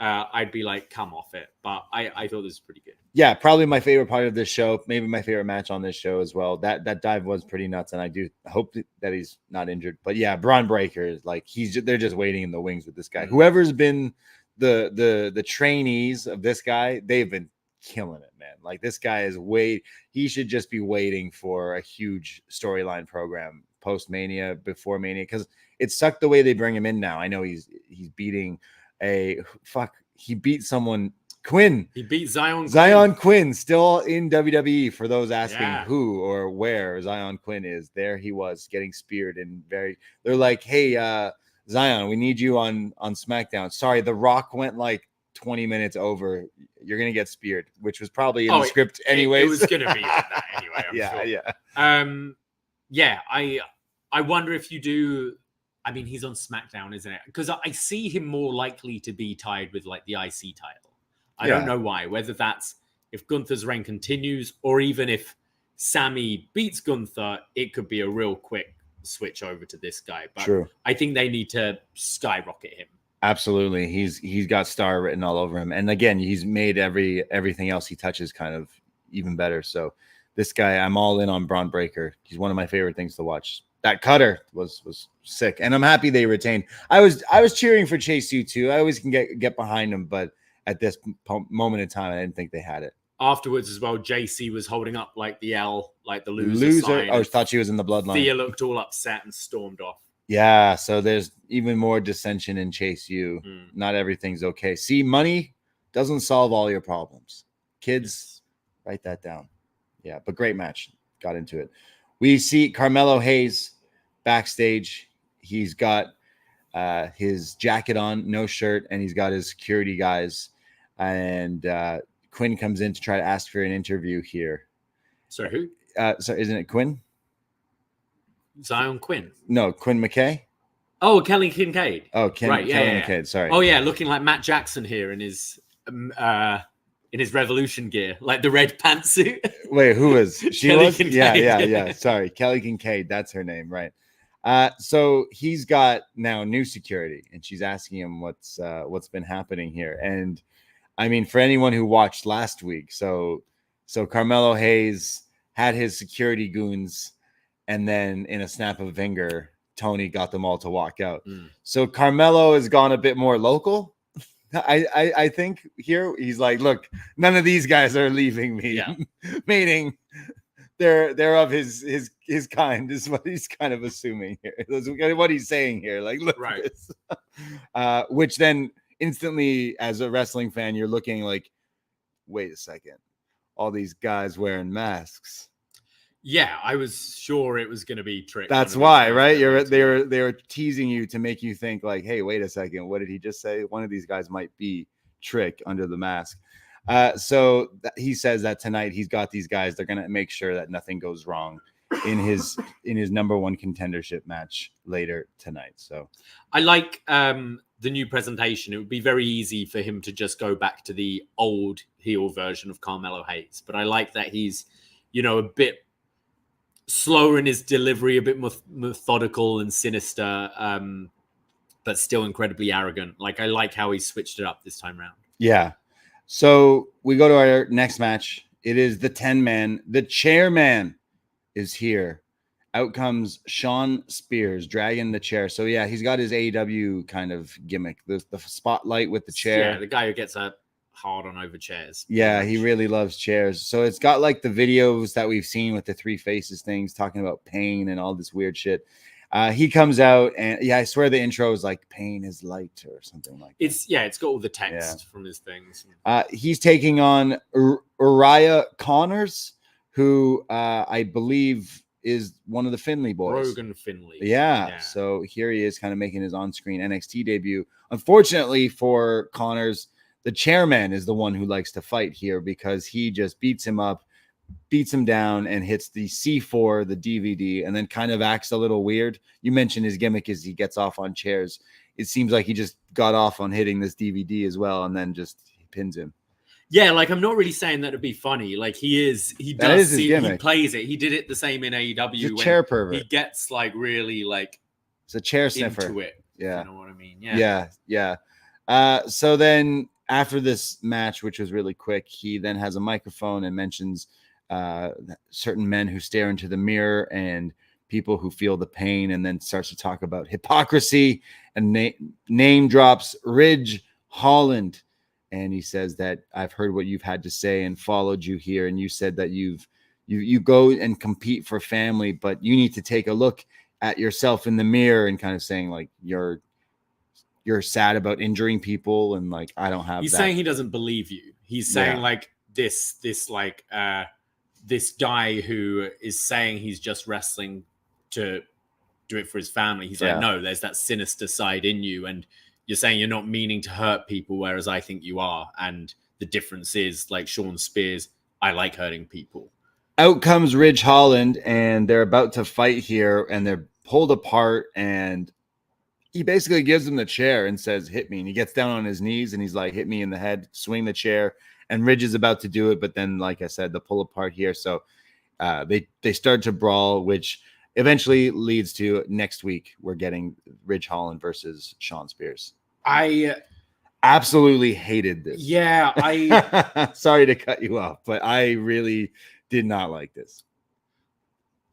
I'd be like, come off it. But I thought this was pretty good. Yeah, probably my favorite part of this show, maybe my favorite match on this show as well. That dive was pretty nuts, and I do hope that he's not injured. But yeah, Braun Breaker is like they're just waiting in the wings with this guy. Whoever's been the trainees of this guy, they've been killing it, man. Like this guy he should just be waiting for a huge storyline program post Mania, before Mania, because it sucked the way they bring him in now. I know he's beating he beat someone. Quinn. He beat Zion Quinn, still in WWE, for those asking who or where Zion Quinn is. There he was getting speared, and they're like, hey, Zion, we need you on SmackDown. Sorry, The Rock went like 20 minutes over. You're gonna get speared, which was probably in the script anyways. It was gonna be that anyway. I'm sure. I wonder if you do. I mean, he's on SmackDown, isn't it? Because I see him more likely to be tied with like the IC title. I don't know why. Whether that's if Gunther's reign continues, or even if Sammy beats Gunther, it could be a real quick switch over to this guy. But I think they need to skyrocket him. Absolutely. He's got star written all over him. And again, he's made everything else he touches kind of even better. So this guy, I'm all in on Braun Breaker. He's one of my favorite things to watch. That cutter was sick. And I'm happy they retained. I was cheering for Chase U too. I always can get behind him, but at this moment in time, I didn't think they had it. Afterwards as well, JC was holding up like the L, like the loser sign. I thought she was in the bloodline. Thea looked all upset and stormed off. Yeah, so there's even more dissension in Chase U. Not everything's okay. See, money doesn't solve all your problems. Kids, write that down. Yeah, but great match. Got into it. We see Carmelo Hayes backstage. He's got his jacket on, no shirt, and he's got his security guys. And Quinn comes in to try to ask for an interview here. Sorry, who? So isn't it Quinn? Zion Quinn. No, Quinn McKay. Oh, Kelly Kincaid. Oh, Kelly McKay. Sorry. Oh yeah, looking like Matt Jackson here in his Revolution gear, like the red pantsuit. Wait, who was she? Kelly Kincaid. Yeah. Sorry, Kelly Kincaid. That's her name, right? So he's got now new security, and she's asking him what's been happening here. And I mean, for anyone who watched last week, so Carmelo Hayes had his security goons, and then in a snap of a finger, Tony got them all to walk out. So Carmelo has gone a bit more local. I think here he's like, look, none of these guys are leaving me. Yeah. Meaning they're of his kind is what he's kind of assuming here. That's what he's saying here. Like, look at this. Which then instantly, as a wrestling fan, you're looking like, wait a second, all these guys wearing masks. Yeah, I was sure it was going to be tricked. That's why, right? They were teasing you to make you think like, hey, wait a second, what did he just say? One of these guys might be trick under the mask. He says that tonight he's got these guys. They're going to make sure that nothing goes wrong in his number one contendership match later tonight. So I like the new presentation. It would be very easy for him to just go back to the old heel version of Carmelo Hayes, but I like that he's, a bit slower in his delivery, a bit methodical and sinister, but still incredibly arrogant. Like, I like how he switched it up this time around. Yeah. So we go to our next match. It is the 10-man. The chairman is here. Out comes Shawn Spears dragging the chair. So yeah, he's got his AEW kind of gimmick. The spotlight with the chair. Yeah, the guy who gets a hard on over chairs. Yeah, he really loves chairs. So it's got like the videos that we've seen with the three faces things talking about pain and all this weird shit. He comes out and I swear the intro is like pain is light or something like that. It's got all the text from his things. He's taking on Uriah Connors, who I believe is one of the Finley boys. Rogan Finley. Yeah. So here he is kind of making his on-screen NXT debut. Unfortunately for Connors, the chairman is the one who likes to fight here because he just beats him up, beats him down, and hits the C4, the DVD, and then kind of acts a little weird. You mentioned his gimmick is he gets off on chairs. It seems like he just got off on hitting this DVD as well, and then just pins him. Yeah, like I'm not really saying that to be funny. Like he plays it. He did it the same in AEW. He's a chair pervert. He gets like really like it's a chair sniffer. Into it. Yeah, you know what I mean. Yeah. So then after this match, which was really quick, he then has a microphone and mentions certain men who stare into the mirror and people who feel the pain, and then starts to talk about hypocrisy and name drops Ridge Holland. And he says that I've heard what you've had to say and followed you here. And you said that you go and compete for family, but you need to take a look at yourself in the mirror, and kind of saying like you're sad about injuring people. And like, I don't have He's that. saying he doesn't believe you. He's saying like this guy who is saying he's just wrestling to do it for his family. He's like, no, there's that sinister side in you. And you're saying you're not meaning to hurt people, whereas I think you are. And the difference is, like Shawn Spears, I like hurting people. Out comes Ridge Holland, and they're about to fight here, and they're pulled apart, and he basically gives him the chair and says, hit me. And he gets down on his knees, and he's like, hit me in the head, swing the chair. And Ridge is about to do it, but then, like I said, the pull apart here. So they start to brawl, which eventually leads to next week. We're getting Ridge Holland versus Shawn Spears. I absolutely hated this. Yeah, sorry to cut you off, but I really did not like this.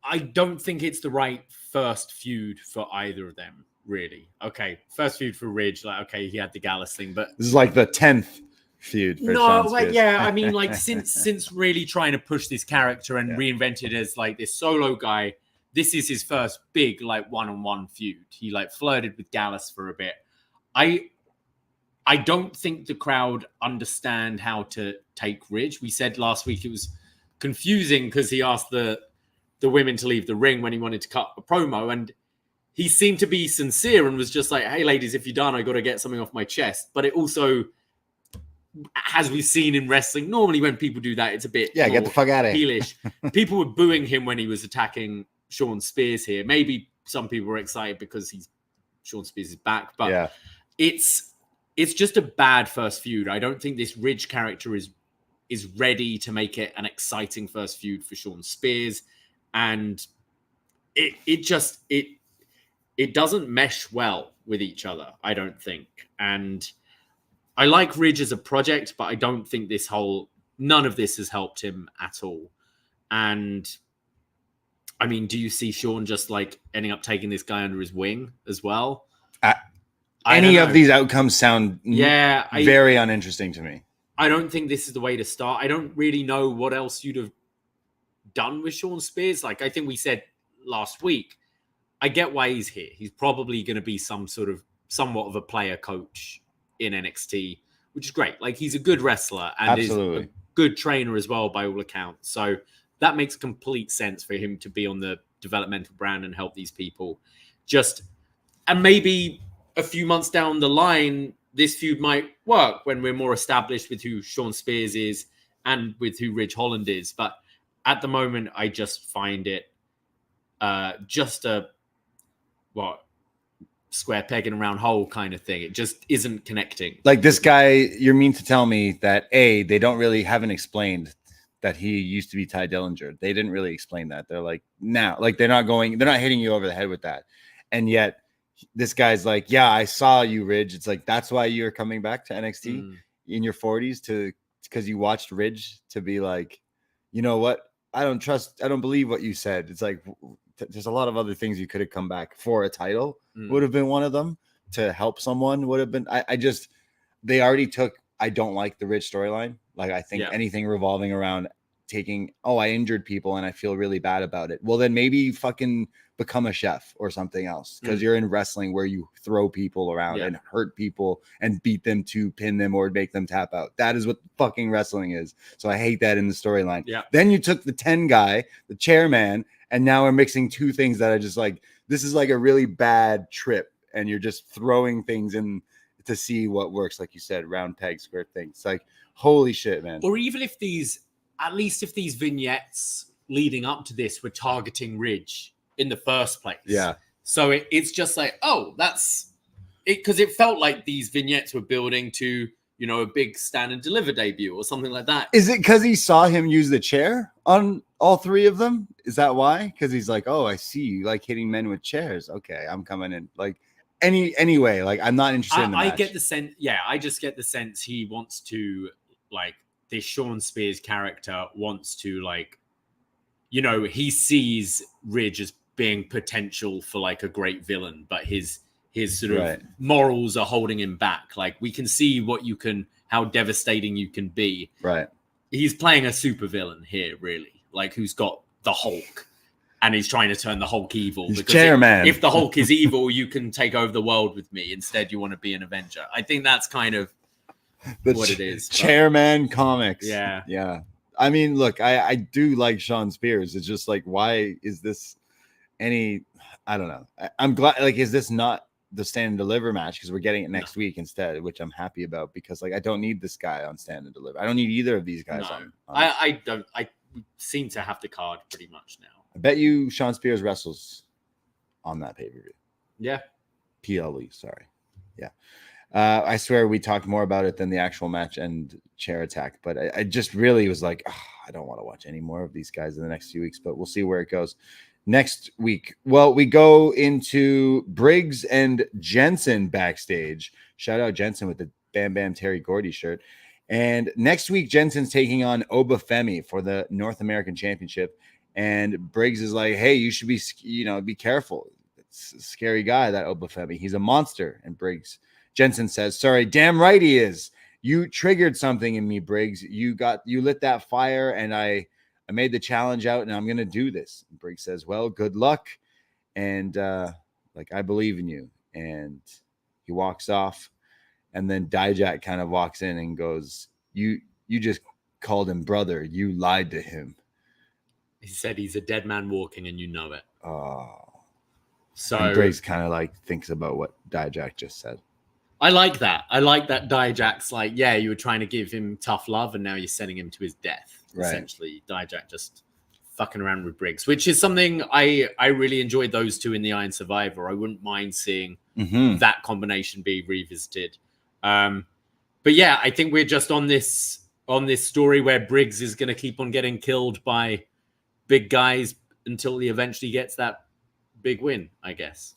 I don't think it's the right first feud for either of them, really. Okay, first feud for Ridge, like, okay, he had the Gallus thing, but this is like the 10th feud for Shawn Spears. I mean, like since really trying to push this character and reinvent it as like this solo guy, this is his first big like one-on-one feud. He like flirted with Gallus for a bit. I don't think the crowd understand how to take Ridge. We said last week it was confusing because he asked the women to leave the ring when he wanted to cut a promo, and he seemed to be sincere and was just like, hey ladies, if you're done, I got to get something off my chest. But it also, as we've seen in wrestling, normally when people do that, it's a bit get the fuck out of here. Heelish. People were booing him when he was attacking Shawn Spears here. Maybe some people were excited because Shawn Spears is back, but it's just a bad first feud. I don't think this Ridge character is ready to make it an exciting first feud for Shawn Spears, and it doesn't mesh well with each other, I don't think. And I like Ridge as a project, but I don't think none of this has helped him at all. And I mean, do you see Shawn just like ending up taking this guy under his wing as well? Any of these outcomes sound very uninteresting to me. I don't think this is the way to start. I don't really know what else you'd have done with Shawn Spears. Like I think we said last week, I get why he's here. He's probably going to be somewhat of a player coach in NXT, which is great. Like he's a good wrestler and is a good trainer as well by all accounts. So that makes complete sense for him to be on the developmental brand and help these people. And maybe a few months down the line, this feud might work when we're more established with who Shawn Spears is and with who Ridge Holland is. But at the moment, I just find it just a square peg in a round hole kind of thing. It just isn't connecting. Like this guy, you're mean to tell me that they haven't explained that he used to be Ty Dillinger. They didn't really explain that. They're like, now, like they're not hitting you over the head with that. And yet this guy's like, yeah, I saw you, Ridge. It's like, that's why you're coming back to NXT in your 40s because you watched Ridge to be like, you know what? I don't believe what you said. It's like, there's a lot of other things you could have come back for. A title would have been one of them. To help someone would have been. They already took. I don't like the Ridge storyline. Like, I think anything revolving around taking, I injured people and I feel really bad about it. Well, then maybe fucking become a chef or something else, because you're in wrestling where you throw people around and hurt people and beat them to pin them or make them tap out. That is what fucking wrestling is. So I hate that in the storyline. Yeah. Then you took the 10 guy, the chairman, and now we're mixing two things that are just like, this is like a really bad trip. And you're just throwing things in to see what works. Like you said, round peg, square thing. It's like, holy shit, man. Or even if these vignettes leading up to this were targeting Ridge in the first place. Yeah. So it's just like, that's it. Because it felt like these vignettes were building to, a big stand and deliver debut or something like that. Is it because he saw him use the chair on all three of them? Is that why? Because he's like, I see you like hitting men with chairs. Okay, I'm coming in. Like, anyway, like, I'm not interested in the match. I get the sense. Yeah, I just get the sense he wants to, like, this Shawn Spears character wants to, like, he sees Ridge as being potential for like a great villain, but his sort of morals are holding him back. Like, we can see how devastating you can be. Right. He's playing a super villain here, really, like, who's got the Hulk. And he's trying to turn the Hulk evil. He's chairman. If the Hulk is evil, you can take over the world with me. Instead, you want to be an Avenger. I think that's kind of what it is. Chairman comics. Yeah. Yeah. I mean, look, I do like Shawn Spears. It's just like, why is this I don't know. I'm glad, like, is this not the stand and deliver match? Because we're getting it next week instead, which I'm happy about, because, like, I don't need this guy on stand and deliver. I don't need either of these guys on. I don't. I seem to have the card pretty much now. I bet you Shawn Spears wrestles on that pay-per-view. Yeah. PLE, sorry. Yeah. I swear we talked more about it than the actual match and chair attack, but I just really was like, I don't want to watch any more of these guys in the next few weeks, but we'll see where it goes next week. Well, we go into Briggs and Jensen backstage. Shout out Jensen with the Bam Bam Terry Gordy shirt. And next week, Jensen's taking on Obafemi for the North American Championship. And Briggs is like, hey, you should be, be careful. It's a scary guy, that Obafemi. He's a monster. And Jensen says, sorry, damn right he is. You triggered something in me, Briggs. You lit that fire, and I made the challenge out, and I'm going to do this. And Briggs says, well, good luck. And I believe in you. And he walks off. And then Dijak kind of walks in and goes, you just called him brother. You lied to him. He said he's a dead man walking, and you know it. Oh. So and Briggs kind of like thinks about what Dijak just said. I like that. I like that Dijak's like, yeah, you were trying to give him tough love, and now you're sending him to his death. Right. Essentially, Dijak just fucking around with Briggs, which is something I really enjoyed those two in the Iron Survivor. I wouldn't mind seeing that combination be revisited. But yeah, I think we're just on this story where Briggs is going to keep on getting killed by big guys until he eventually gets that big win, I guess.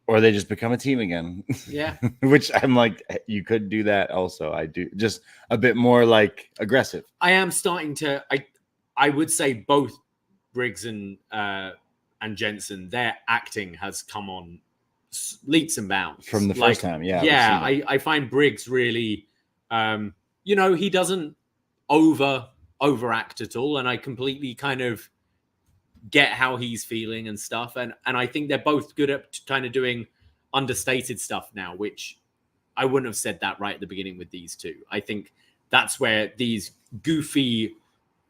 Or they just become a team again. Yeah. Which I'm like, you could do that also. I do just a bit more like aggressive. I am starting to, I would say both Briggs and Jensen, their acting has come on leaps and bounds from the first time. Yeah. Yeah. I find Briggs really, he doesn't overact at all. And I completely kind of get how he's feeling and stuff. And I think they're both good at kind of doing understated stuff now, which I wouldn't have said that right at the beginning with these two. I think that's where these goofy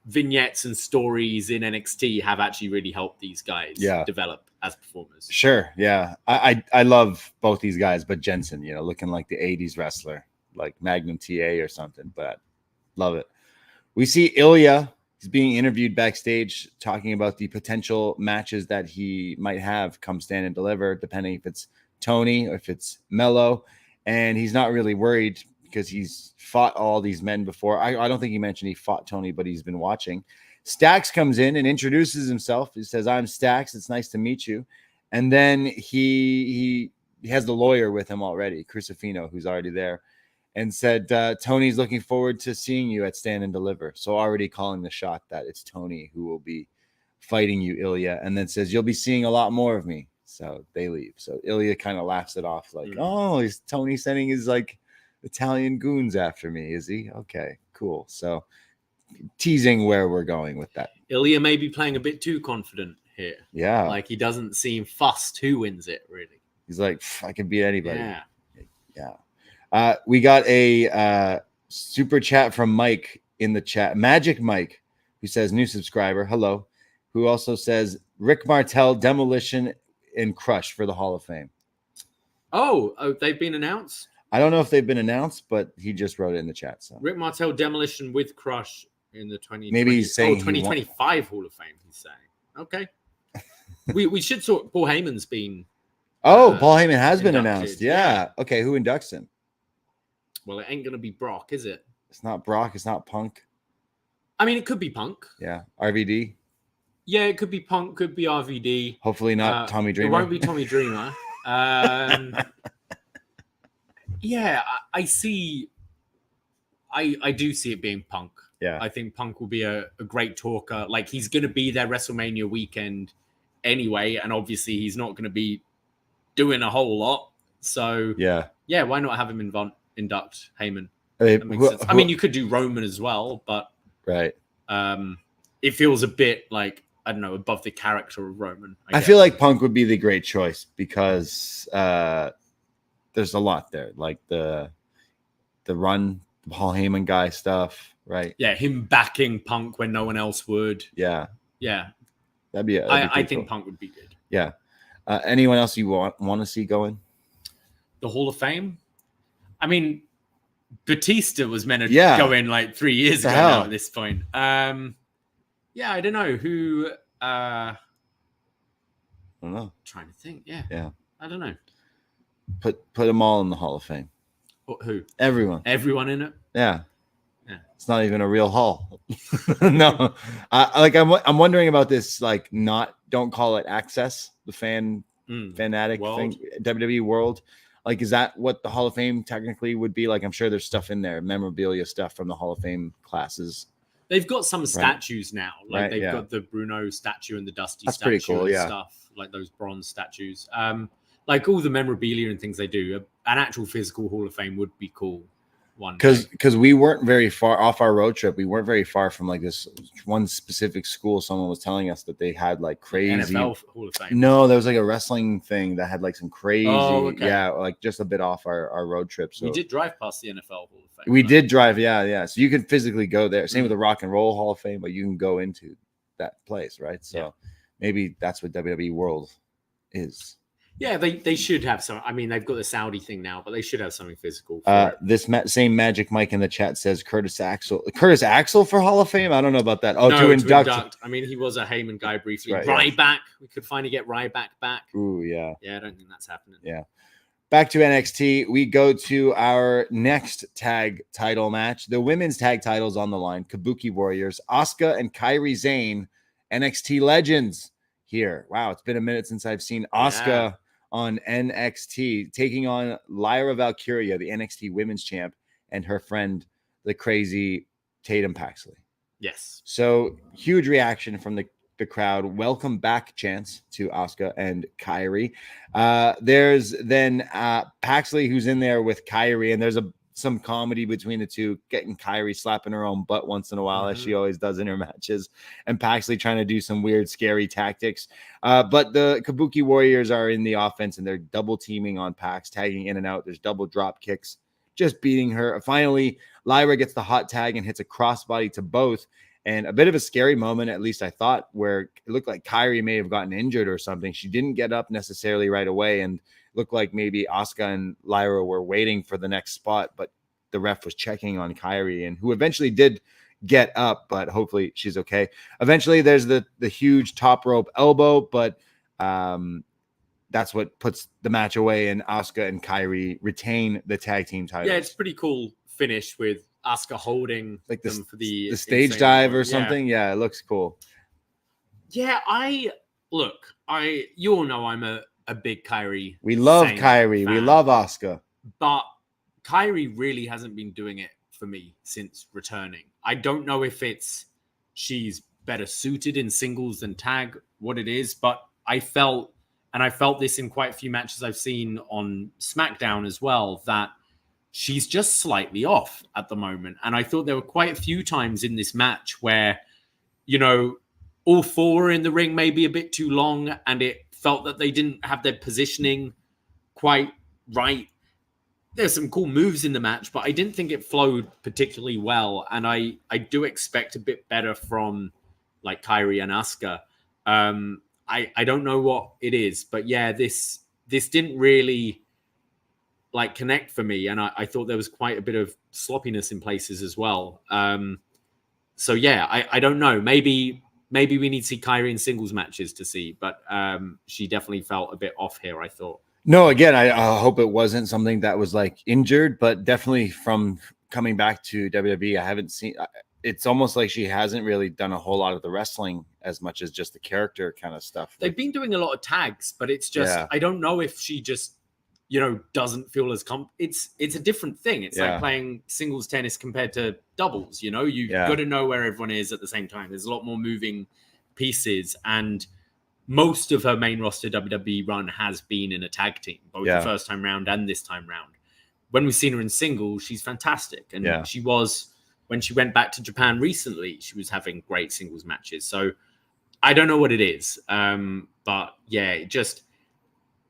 vignettes and stories in NXT have actually really helped these guys develop as performers. Sure. Yeah. I love both these guys, but Jensen, looking like the 80s wrestler, like Magnum TA or something, but love it. We see Ilja. He's being interviewed backstage, talking about the potential matches that he might have come Stand and Deliver, depending if it's Tony or if it's Melo. And he's not really worried because he's fought all these men before. I don't think he mentioned he fought Tony, but he's been watching. Stax comes in and introduces himself. He says, "I'm Stax. It's nice to meet you." And then he has the lawyer with him already, Crucifino, who's already there, and said, "Tony's looking forward to seeing you at Stand and Deliver." So already calling the shot that it's Tony who will be fighting you, Ilja, and then says, "You'll be seeing a lot more of me." So they leave. So Ilja kind of laughs it off like, "Oh, is Tony sending his like Italian goons after me, is he? Okay, cool." So teasing where we're going with that. Ilja may be playing a bit too confident here. Yeah. Like he doesn't seem fussed who wins it, really. He's like, "I can beat anybody." Yeah. We got a super chat from Mike in the chat. Magic Mike, who says, new subscriber, hello, who also says Rick Martel, Demolition, and Crush for the Hall of Fame. Oh, they've been announced? I don't know if they've been announced, but he just wrote it in the chat. So Rick Martel, Demolition with Crush in the 2020, maybe he's saying 2025 Hall of Fame, he's saying. Okay. we should sort Paul Heyman's been Paul Heyman has been inducted. announced. Yeah. Okay, who inducts him? Well, it ain't gonna be Brock, is it? It's not Brock, it's not Punk. I mean, it could be Punk. Yeah. RVD. Yeah, it could be Punk, could be RVD. Hopefully not Tommy Dreamer. It won't be Tommy Dreamer. Yeah, I do see it being Punk. Yeah. I think Punk will be a great talker. Like, he's going to be there WrestleMania weekend anyway, and obviously he's not going to be doing a whole lot. So, yeah, why not have him induct Heyman? That makes sense. I mean, you could do Roman as well, but right. It feels a bit like, I don't know, above the character of Roman. I feel like Punk would be the great choice because there's a lot there, like the run, the Paul Heyman guy stuff, right? Yeah, him backing Punk when no one else would. Yeah. That'd be I think Punk would be good. Yeah. Anyone else you want to see going? The Hall of Fame? I mean, Batista was meant to go in like 3 years ago now at this point. Yeah, I don't know who. I don't know. Trying to think. Yeah. I don't know. Put them all in the Hall of Fame. Who? Everyone. Everyone in it. Yeah. It's not even a real hall. No. I'm wondering about this. Like, don't call it Access, the fanatic thing, WWE World. Like, is that what the Hall of Fame technically would be? Like, I'm sure there's stuff in there, memorabilia stuff from the Hall of Fame classes. They've got some statues now. Like, they've got the Bruno statue and the Dusty statue pretty cool, and stuff. Like those bronze statues. Like all the memorabilia and things they do, an actual physical Hall of Fame would be cool. Because we weren't very far off our road trip. We weren't very far from like this one specific school. Someone was telling us that they had like crazy NFL Hall of Fame. No, there was like a wrestling thing that had like some crazy, like just a bit off our road trip. So we did drive past the NFL Hall of Fame. We did drive, yeah. So you can physically go there. Same with the Rock and Roll Hall of Fame, but you can go into that place, right? So maybe that's what WWE World is. Yeah, they should have some. I mean, they've got the Saudi thing now, but they should have something physical. This same Magic Mike in the chat says Curtis Axel for Hall of Fame. I don't know about that. To induct. I mean, he was a Heyman guy briefly. Right, Ryback. We could finally get Ryback back. Ooh, yeah. Yeah, I don't think that's happening. Yeah. Back to NXT, we go to our next tag title match. The women's tag titles on the line. Kabuki Warriors, Asuka and Kairi Sane, NXT legends here. Wow, it's been a minute since I've seen Asuka on NXT, taking on Lyra Valkyria, the NXT Women's Champ, and her friend, the crazy Tatum Paxley. Yes. So huge reaction from the crowd. Welcome back chance to Asuka and Kairi. There's then Paxley who's in there with Kairi, and there's some comedy between the two, getting Kairi slapping her own butt once in a while, as she always does in her matches, and Paxley trying to do some weird, scary tactics. But the Kabuki Warriors are in the offense, and they're double teaming on Pax, tagging in and out. There's double drop kicks, just beating her. Finally, Lyra gets the hot tag and hits a crossbody to both, And a bit of a scary moment, at least I thought, where it looked like Kairi may have gotten injured or something. She didn't get up necessarily right away, and looked like maybe Asuka and Lyra were waiting for the next spot, but the ref was checking on Kairi, and who eventually did get up, but hopefully she's okay. Eventually there's the huge top rope elbow, but that's what puts the match away, and Asuka and Kairi retain the tag team titles. Yeah, it's pretty cool finish with Asuka holding like them for the stage dive or something. Yeah, it looks cool. Yeah, you all know I'm a big Kairi. We love Kairi. Fan, we love Asuka. But Kairi really hasn't been doing it for me since returning. I don't know if it's she's better suited in singles than tag, what it is, but I felt this in quite a few matches I've seen on SmackDown as well, that she's just slightly off at the moment. And I thought there were quite a few times in this match where, all four were in the ring maybe a bit too long, and it felt that they didn't have their positioning quite right. There's some cool moves in the match, but I didn't think it flowed particularly well. And I do expect a bit better from like Kairi and Asuka. I don't know what it is, but yeah, this didn't really like connect for me. And I thought there was quite a bit of sloppiness in places as well. So yeah, I don't know. Maybe we need to see Kairi in singles matches to see, but she definitely felt a bit off here, I thought. No, again, I hope it wasn't something that was like injured, but definitely from coming back to WWE, I haven't seen. It's almost like she hasn't really done a whole lot of the wrestling as much as just the character kind of stuff. They've been doing a lot of tags, but it's just I don't know if she just doesn't feel as it's a different thing. It's like playing singles tennis compared to doubles. You've got to know where everyone is at the same time. There's a lot more moving pieces, and most of her main roster WWE run has been in a tag team, both the first time round and this time round. When we've seen her in singles, she's fantastic. And she was, when she went back to Japan recently, she was having great singles matches. So I don't know what it is. But yeah,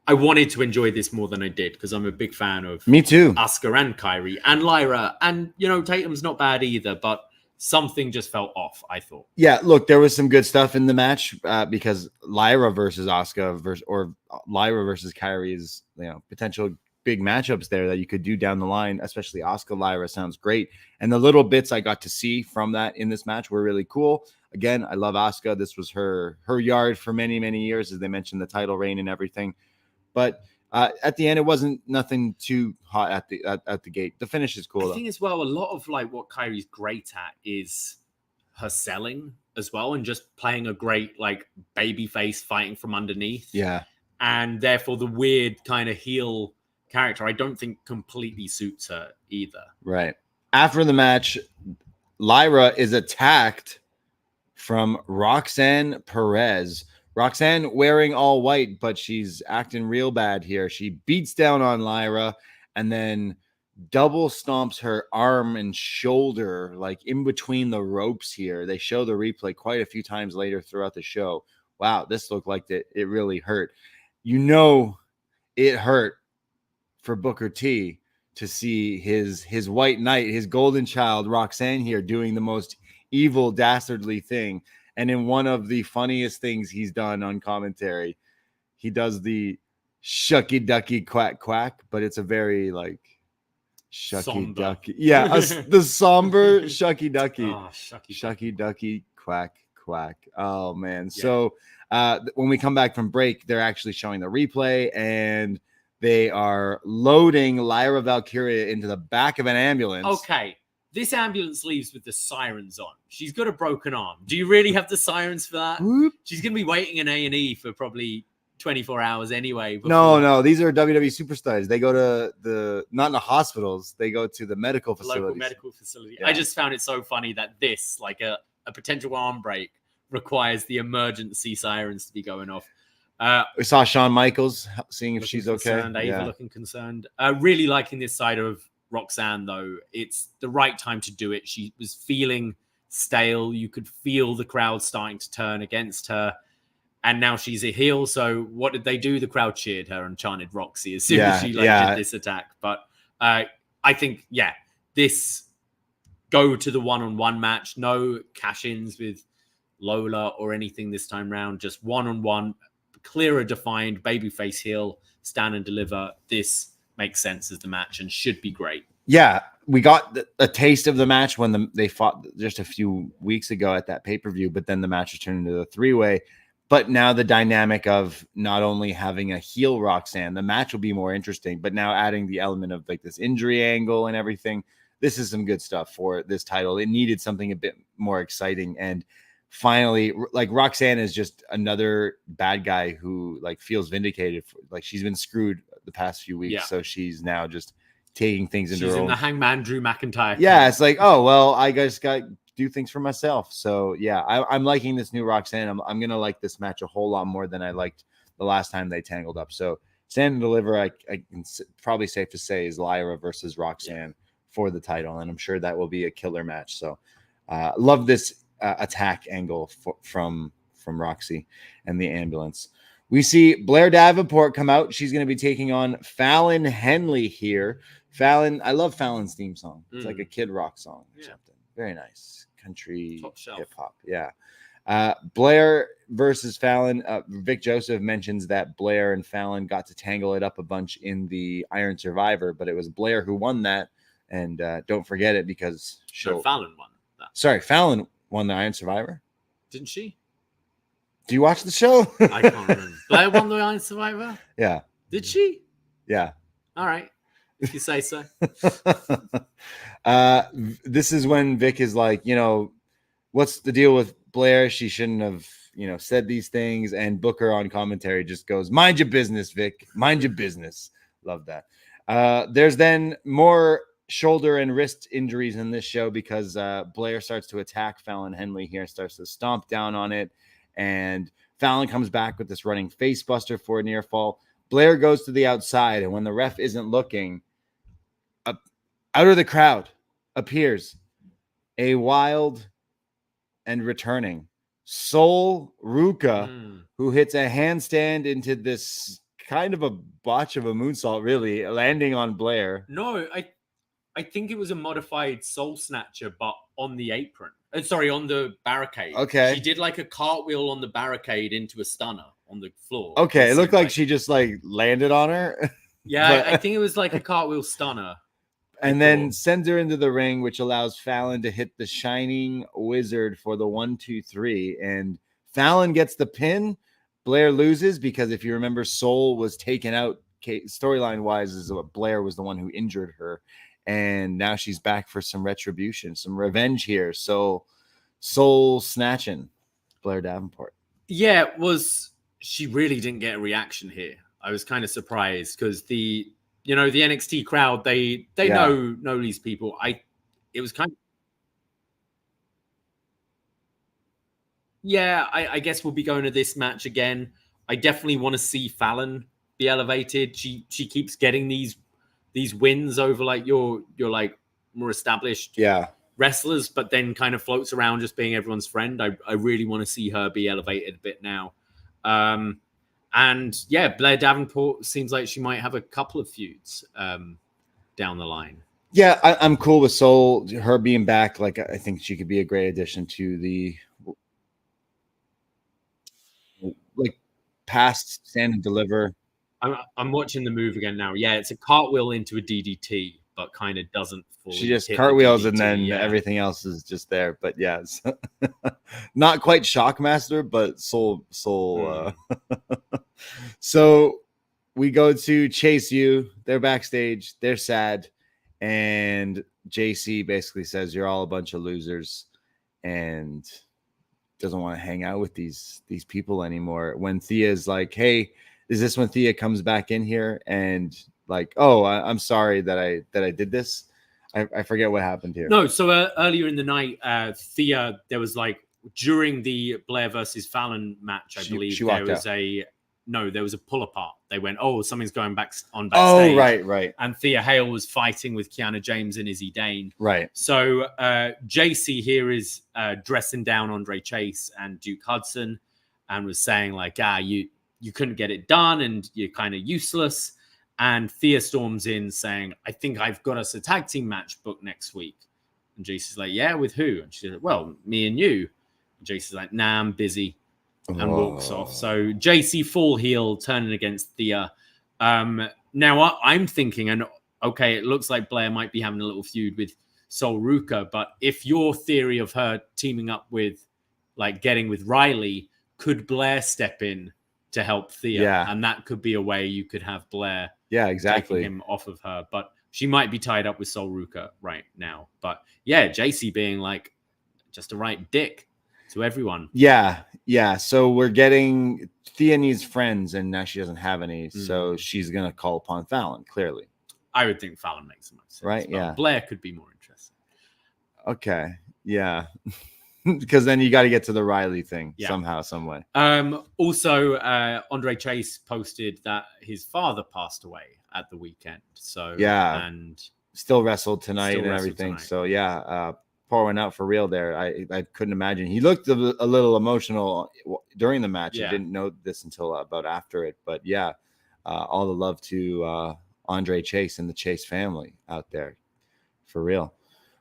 I wanted to enjoy this more than I did because I'm a big fan of me too, Asuka and Kairi and Lyra. And, Tatum's not bad either, but something just felt off, I thought. Yeah, look, there was some good stuff in the match because Lyra versus Asuka or Lyra versus Kairi is, potential big matchups there that you could do down the line, especially Asuka Lyra sounds great. And the little bits I got to see from that in this match were really cool. Again, I love Asuka. This was her yard for many, many years, as they mentioned, the title reign and everything. But at the end, it wasn't nothing too hot at the gate. The finish is cool. I think as well, a lot of like what Kairi's great at is her selling as well, and just playing a great like baby face fighting from underneath. Yeah, and therefore the weird kind of heel character I don't think completely suits her either. Right. After the match, Lyra is attacked from Roxanne Perez. Roxanne wearing all white, but she's acting real bad here. She beats down on Lyra and then double stomps her arm and shoulder, like in between the ropes here. They show the replay quite a few times later throughout the show. Wow, this looked like it really hurt. It hurt for Booker T to see his white knight, his golden child, Roxanne here doing the most evil, dastardly thing. And in one of the funniest things he's done on commentary, he does the shucky ducky quack quack, but it's a very like shucky ducky. Yeah, the somber shucky ducky. Oh, shucky ducky quack quack. Oh man. Yeah. So when we come back from break, they're actually showing the replay and they are loading Lyra Valkyria into the back of an ambulance. Okay. This ambulance leaves with the sirens on. She's got a broken arm. Do you really have the sirens for that? Whoop. She's going to be waiting in A&E for probably 24 hours anyway. No. These are WWE superstars. They go to not in the hospitals. They go to the medical facilities. Local medical facility. Yeah. I just found it so funny that this, like a potential arm break, requires the emergency sirens to be going off. We saw Shawn Michaels seeing if she's okay. Ava looking concerned. Really liking this side of Roxanne, though. It's the right time to do it. She was feeling stale. You could feel the crowd starting to turn against her. And now she's a heel. So what did they do? The crowd cheered her and chanted Roxy as soon as she did this attack. But I think, this go to the one-on-one match. No cash-ins with Lola or anything this time round. Just one-on-one, clearer defined, babyface heel, stand and deliver. This makes sense as the match and should be great. Yeah, we got a taste of the match when they fought just a few weeks ago at that pay-per-view, but then the match was turned into a three-way. But now the dynamic of not only having a heel Roxanne, the match will be more interesting, but now adding the element of like this injury angle and everything. This is some good stuff for this title. It needed something a bit more exciting. And finally, like Roxanne is just another bad guy who like feels vindicated. Like she's been screwed the past few weeks. Yeah. So she's now just taking things into her own. She's in the Hangman Drew McIntyre. Yeah, it's like, oh, well, I just got do things for myself. So yeah, I'm liking this new Roxanne. I'm gonna like this match a whole lot more than I liked the last time they tangled up. So Stand and Deliver, I can probably safe to say is Lyra versus Roxanne for the title, and I'm sure that will be a killer match. So love this attack angle from Roxy and the ambulance. We see Blair Davenport come out. She's going to be taking on Fallon Henley here. Fallon, I love Fallon's theme song. It's like a Kid Rock song or something. Very nice. Country hip hop. Yeah. Blair versus Fallon. Vic Joseph mentions that Blair and Fallon got to tangle it up a bunch in the Iron Survivor, but it was Blair who won that. And don't forget it because Fallon won that. Sorry, Fallon won the Iron Survivor. Didn't she? Do you watch the show? I can't remember. Blair won the Iron Survivor? Yeah. Did she? Yeah. All right. If you say so. This is when Vic is like, what's the deal with Blair? She shouldn't have, said these things. And Booker on commentary just goes, mind your business, Vic. Mind your business. Love that. There's then more shoulder and wrist injuries in this show because Blair starts to attack Fallon Henley here, starts to stomp down on it. And Fallon comes back with this running face buster for a near fall. Blair goes to the outside, and when the ref isn't looking, out of the crowd appears a wild and returning Soul Ruca, who hits a handstand into this kind of a botch of a moonsault, really, landing on Blair. No, I think it was a modified Soul Snatcher, but on the apron. Sorry, on the barricade. Okay. She did like a cartwheel on the barricade into a stunner on the floor. Okay, it looked like she just like landed on her. Yeah, I think it was like a cartwheel stunner. And then sends her into the ring, which allows Fallon to hit the Shining Wizard for the 1-2-3. And Fallon gets the pin. Blair loses because if you remember, Soul was taken out storyline-wise is Blair was the one who injured her. And now she's back for some retribution, some revenge here. So Soul snatching Blair Davenport. Yeah, she really didn't get a reaction here. I was kind of surprised because the NXT crowd, they know these people. It was kind of, I guess we'll be going to this match again. I definitely want to see Fallon be elevated. She keeps getting these wins over like your like more established wrestlers, but then kind of floats around just being everyone's friend. I really want to see her be elevated a bit now. And Blair Davenport seems like she might have a couple of feuds down the line. Yeah, I'm cool with Soul, her being back. Like, I think she could be a great addition to the past Stand and Deliver. I'm watching the move again now. Yeah, it's a cartwheel into a DDT, but kind of doesn't fully. She just cartwheels and then everything else is just there. But yeah, it's not quite Shockmaster, but Soul. So we go to Chase U. They're backstage. They're sad. And JC basically says, you're all a bunch of losers. And doesn't want to hang out with these people anymore. When Thea's like, hey, is this when Thea comes back in here and like, oh, I'm sorry that I did this? I forget what happened here. No, so earlier in the night, Thea, there was like during the Blair versus Fallon match, I believe there was a pull apart. They went, oh, something's going backstage. Oh, right. And Thea Hale was fighting with Kiana James and Izzy Dane. Right. So JC here is dressing down Andre Chase and Duke Hudson and was saying like, you couldn't get it done and you're kind of useless. And Thea storms in saying, I think I've got us a tag team match booked next week. And Jacy's like, yeah, with who? And she's like, well, me and you. And Jacy's like, nah, I'm busy. And walks off. So Jacy full heel turning against Thea. Now I'm thinking, and okay, it looks like Blair might be having a little feud with Sol Ruca, but if your theory of her teaming up with, like, getting with Riley, could Blair step in to help Thea? Yeah. And that could be a way you could have Blair exactly taking him off of her. But she might be tied up with Sol Ruca right now. But yeah, Jacy being like just a right dick to everyone. Yeah. So we're getting Thea needs friends, and now she doesn't have any. So she's gonna call upon Fallon. Clearly, I would think Fallon makes the most sense. Right? Yeah. Blair could be more interesting. Okay. Yeah. Because then you got to get to the Riley thing somehow, some way. Also, Andre Chase posted that his father passed away at the weekend. So and still wrestled tonight and everything. So pouring out for real there. I couldn't imagine. He looked a little emotional during the match. I didn't know this until about after it. But all the love to Andre Chase and the Chase family out there, for real.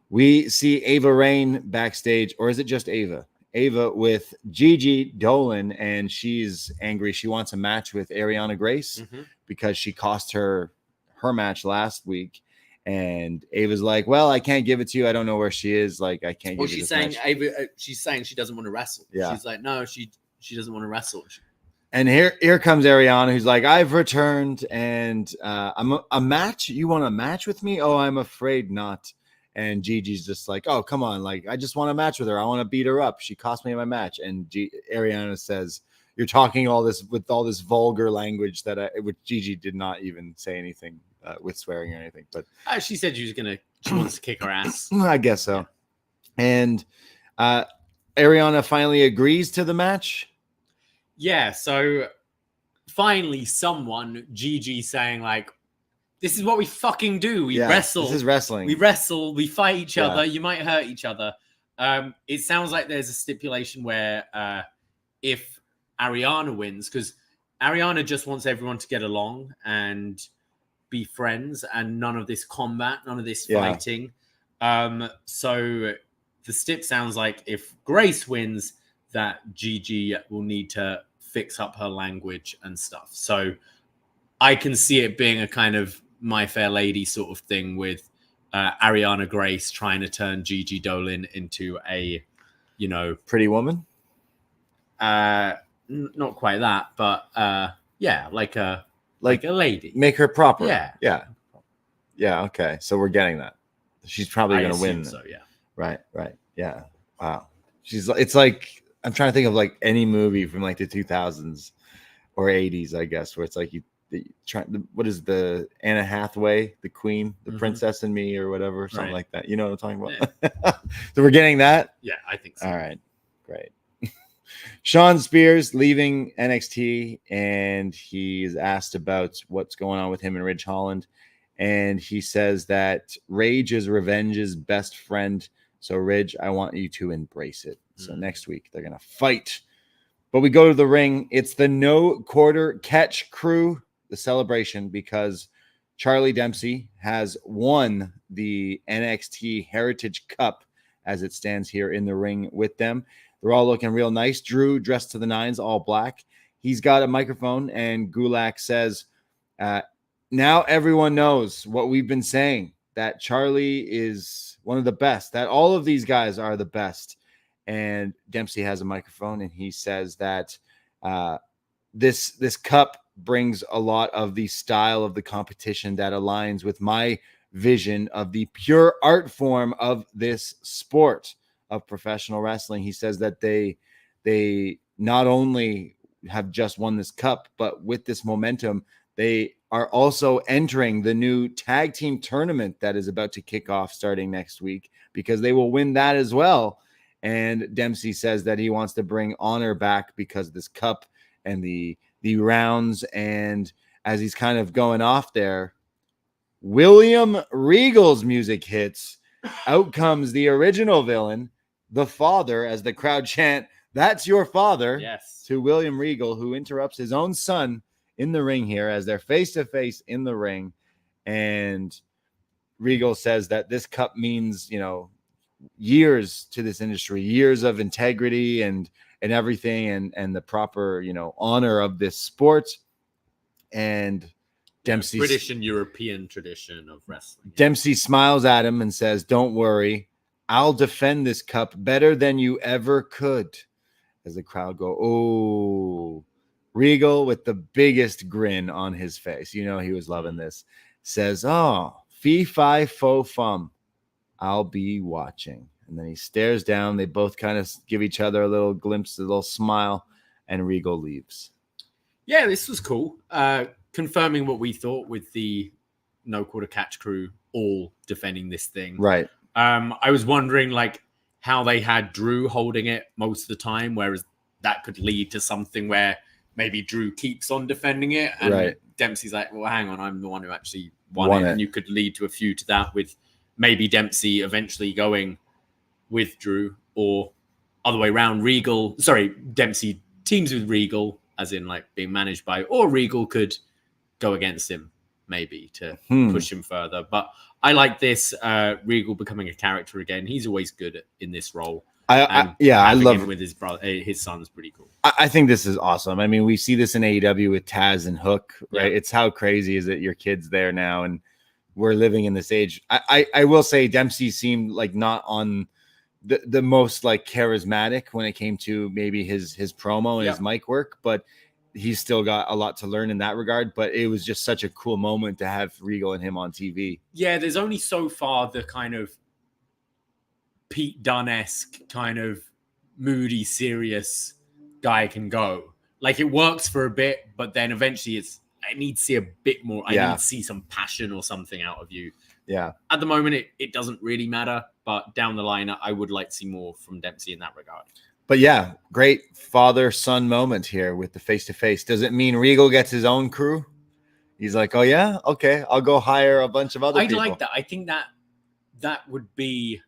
We see Ava Raine backstage, or is it just Ava? Ava with Gigi Dolan, and she's angry. She wants a match with Ariana Grace because she cost her match last week. And Ava's like, well, I can't give it to you. I don't know where she is. Like, I can't give you this match. She's saying she doesn't want to wrestle. Yeah. She's like, no, she doesn't want to wrestle. And here comes Ariana, who's like, I've returned, and I'm a match. You want a match with me? Oh, I'm afraid not. And Gigi's just like, oh, come on. Like, I just want a match with her. I want to beat her up. She cost me my match. And Ariana says, you're talking all this vulgar language which Gigi did not even say anything with swearing or anything. But she said she wants to kick her ass. I guess so. And Ariana finally agrees to the match. Yeah. So finally Gigi saying like, this is what we fucking do. We wrestle. This is wrestling. We wrestle. We fight each other. You might hurt each other. It sounds like there's a stipulation where if Ariana wins, because Ariana just wants everyone to get along and be friends, and none of this combat, none of this fighting. So the stip sounds like if Grace wins, that Gigi will need to fix up her language and stuff. So I can see it being a kind of My Fair Lady sort of thing with Ariana Grace trying to turn Gigi Dolan into a, pretty woman. Not quite that, but like a lady. Make her proper. Yeah. Okay, so we're getting that. She's probably going to win. So yeah. Right. Yeah. Wow. It's like I'm trying to think of like any movie from like the 2000s or 80s, I guess, where it's like what is the Anna Hathaway, the Queen, the Princess and Me, or whatever, something like that. You know what I'm talking about? Yeah. So we're getting that. Yeah, I think so. All right, great. Shawn Spears leaving NXT, and he's asked about what's going on with him and Ridge Holland, and he says that Rage is Revenge's best friend. So Ridge, I want you to embrace it. So next week they're gonna fight. But we go to the ring. It's the No Quarter Catch crew, the celebration, because Charlie Dempsey has won the NXT Heritage Cup as it stands here in the ring with them. They're all looking real nice. Drew dressed to the nines, all black. He's got a microphone, and Gulak says, now everyone knows what we've been saying, that Charlie is one of the best, that all of these guys are the best. And Dempsey has a microphone, and he says that this cup brings a lot of the style of the competition that aligns with my vision of the pure art form of this sport of professional wrestling. He says that they not only have just won this cup, but with this momentum, they are also entering the new tag team tournament that is about to kick off starting next week, because they will win that as well. And Dempsey says that he wants to bring honor back because of this cup and the rounds. And as he's kind of going off there, William Regal's music hits. Out comes the original villain, the father, as the crowd chant, "That's your father." Yes. To William Regal, who interrupts his own son in the ring here as they're face to face in the ring. And Regal says that this cup means, years to this industry, years of integrity and everything, and the proper, you know, honor of this sport. And Dempsey, British and European tradition of wrestling. Dempsey smiles at him and says, "Don't worry, I'll defend this cup better than you ever could." As the crowd go, "Oh." Regal, with the biggest grin on his face, you know he was loving this, says, "Oh, fee fi fo fum, I'll be watching." And then he stares down. They both kind of give each other a little glimpse, a little smile, and Regal leaves. Yeah, this was cool. Confirming what we thought with the no quarter catch crew all defending this thing. Right. I was wondering like how they had Drew holding it most of the time, whereas that could lead to something where maybe Drew keeps on defending it, and Dempsey's like, "Well, hang on, I'm the one who actually won it." And you could lead to a feud to that, with maybe Dempsey eventually going with Drew, or other way around. Dempsey teams with Regal, as in like being managed by, or Regal could go against him maybe to push him further. But I like this Regal becoming a character again. He's always good in this role. I love him with his brother. His son's pretty cool. I think this is awesome. I mean, we see this in AEW with Taz and Hook, right? Yeah. It's how crazy is it? Your kid's there now, and we're living in this age. I will say Dempsey seemed like not on the most like charismatic when it came to maybe his promo and his mic work, but he's still got a lot to learn in that regard. But it was just such a cool moment to have Regal and him on TV. Yeah, there's only so far the kind of Pete Dunne-esque kind of moody, serious guy can go. Like it works for a bit, but then eventually I need to see a bit more. I need to see some passion or something out of you. Yeah. At the moment, it doesn't really matter, but down the line, I would like to see more from Dempsey in that regard. But yeah, great father-son moment here with the face-to-face. Does it mean Regal gets his own crew? He's like, "Oh yeah, okay, I'll go hire a bunch of other people." I like that. I think that would be,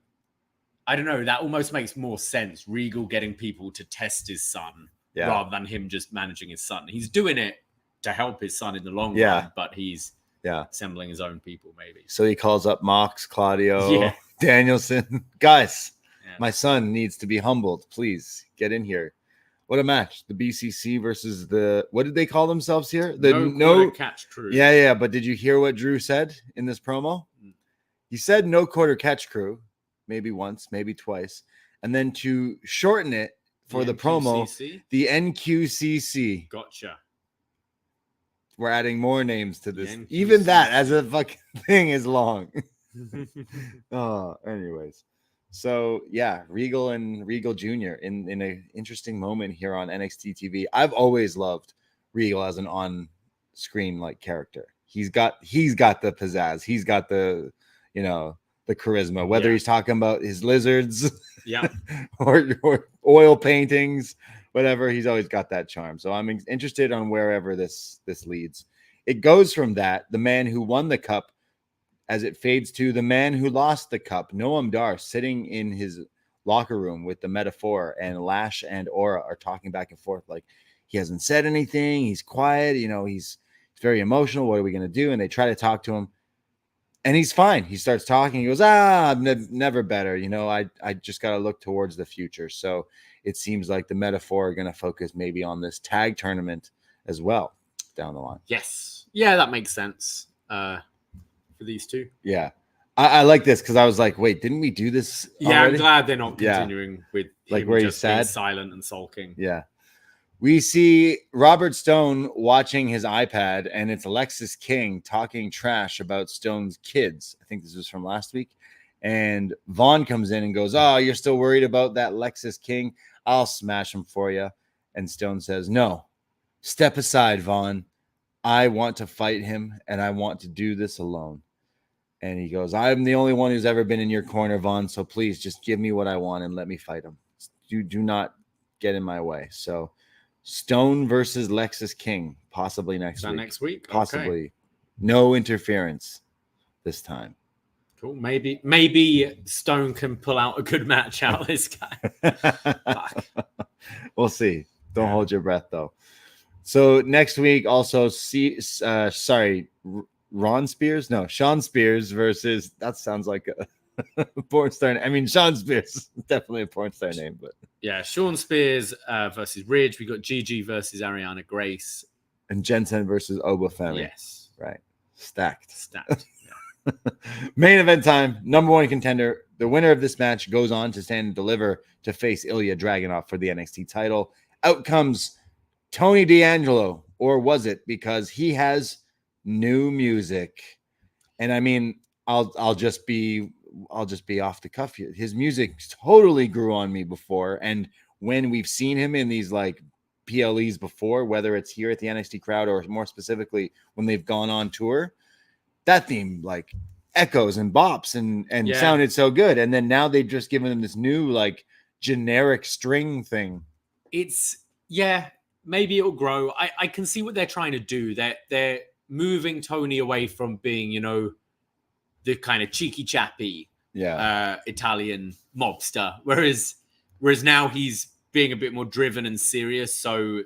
I don't know, that almost makes more sense. Regal getting people to test his son rather than him just managing his son. He's doing it to help his son in the long run, but he's assembling his own people maybe. So he calls up Mox, Claudio, Danielson. "Guys, my son needs to be humbled. Please get in here." What a match. The BCC versus what did they call themselves here? The no catch crew. Yeah. But did you hear what Drew said in this promo? He said no quarter catch crew. Maybe once, maybe twice. And then to shorten it for the promo, the NQCC. Gotcha. We're adding more names to this. Even that as a fucking thing is long. Anyways. So yeah, Regal and Regal Jr. in an interesting moment here on NXT TV. I've always loved Regal as an on-screen like character. He's got the pizzazz. He's got the, you know, the charisma, whether he's talking about his lizards or oil paintings, whatever, he's always got that charm. So I'm interested on wherever this leads. It goes from that, the man who won the cup, as it fades to the man who lost the cup, Noam Dar, sitting in his locker room with the Metaphor, and Lash and Aura are talking back and forth like he hasn't said anything, he's quiet, you know, he's very emotional, what are we going to do? And they try to talk to him. And he's fine. He starts talking. He goes, never better. You know, I just got to look towards the future. So it seems like the Metaphor are going to focus maybe on this tag tournament as well down the line. Yes. Yeah, that makes sense for these two. Yeah. I like this because I was like, wait, didn't we do this already? I'm glad they're not continuing with like him where just he's sad, being silent and sulking. Yeah. We see Robert Stone watching his iPad, and it's Alexis King talking trash about Stone's kids. I think this was from last week. And Vaughn comes in and goes, "Oh, you're still worried about that Alexis King? I'll smash him for you." And Stone says, "No, step aside, Vaughn. I want to fight him, and I want to do this alone." And he goes, "I'm the only one who's ever been in your corner, Vaughn, so please just give me what I want and let me fight him. Do not get in my way." So Stone versus Lexus King, possibly next week. Next week? Possibly. Okay. No interference this time. Cool. Maybe Stone can pull out a good match out of this guy. We'll see. Don't hold your breath, though. So next week, also, Shawn Spears versus, that sounds like Porn star. I mean, Sean Spears is definitely a porn star name, but yeah, Sean Spears versus Ridge. We got Gigi versus Ariana Grace, and Jensen versus Oba Femi. Yes, right, stacked. Yeah. Main event time. Number one contender. The winner of this match goes on to stand and deliver to face Ilja Dragunov for the NXT title. Out comes Tony D'Angelo, or was it? Because he has new music, and I mean, I'll just be off the cuff here. His music totally grew on me before, and when we've seen him in these like PLEs before, whether it's here at the NXT crowd or more specifically when they've gone on tour, that theme like echoes and bops and sounded so good. And then now they've just given him this new like generic string thing. It's maybe it'll grow. I can see what they're trying to do. They're moving Tony away from being, you know, the kind of cheeky chappy Italian mobster, whereas now he's being a bit more driven and serious. So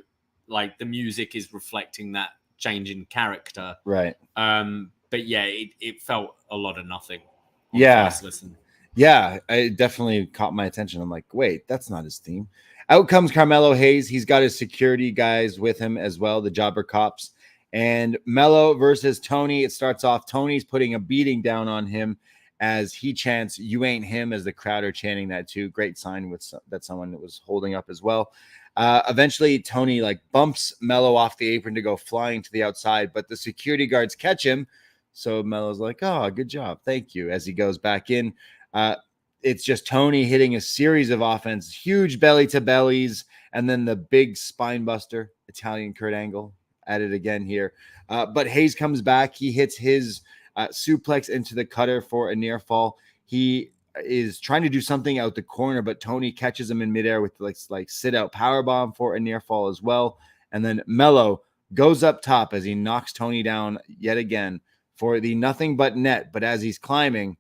like the music is reflecting that change in character, right? But yeah, it felt a lot of nothing. Listen. Yeah, it definitely caught my attention. I'm like, wait, that's not his theme. Out comes Carmelo Hayes. He's got his security guys with him as well, the jobber cops. And Melo versus Tony. It starts off, Tony's putting a beating down on him as he chants, "You ain't him," as the crowd are chanting that too. Great sign that someone was holding up as well. Eventually, Tony like bumps Melo off the apron to go flying to the outside, but the security guards catch him. So Melo's like, "Oh, good job. Thank you." As he goes back in, it's just Tony hitting a series of offense, huge belly to bellies, and then the big spine buster, Italian Kurt Angle at it again here. But Hayes comes back. He hits his suplex into the cutter for a near fall. He is trying to do something out the corner, but Tony catches him in midair with like sit out powerbomb for a near fall as well. And then Melo goes up top as he knocks Tony down yet again for the nothing but net. But as he's climbing,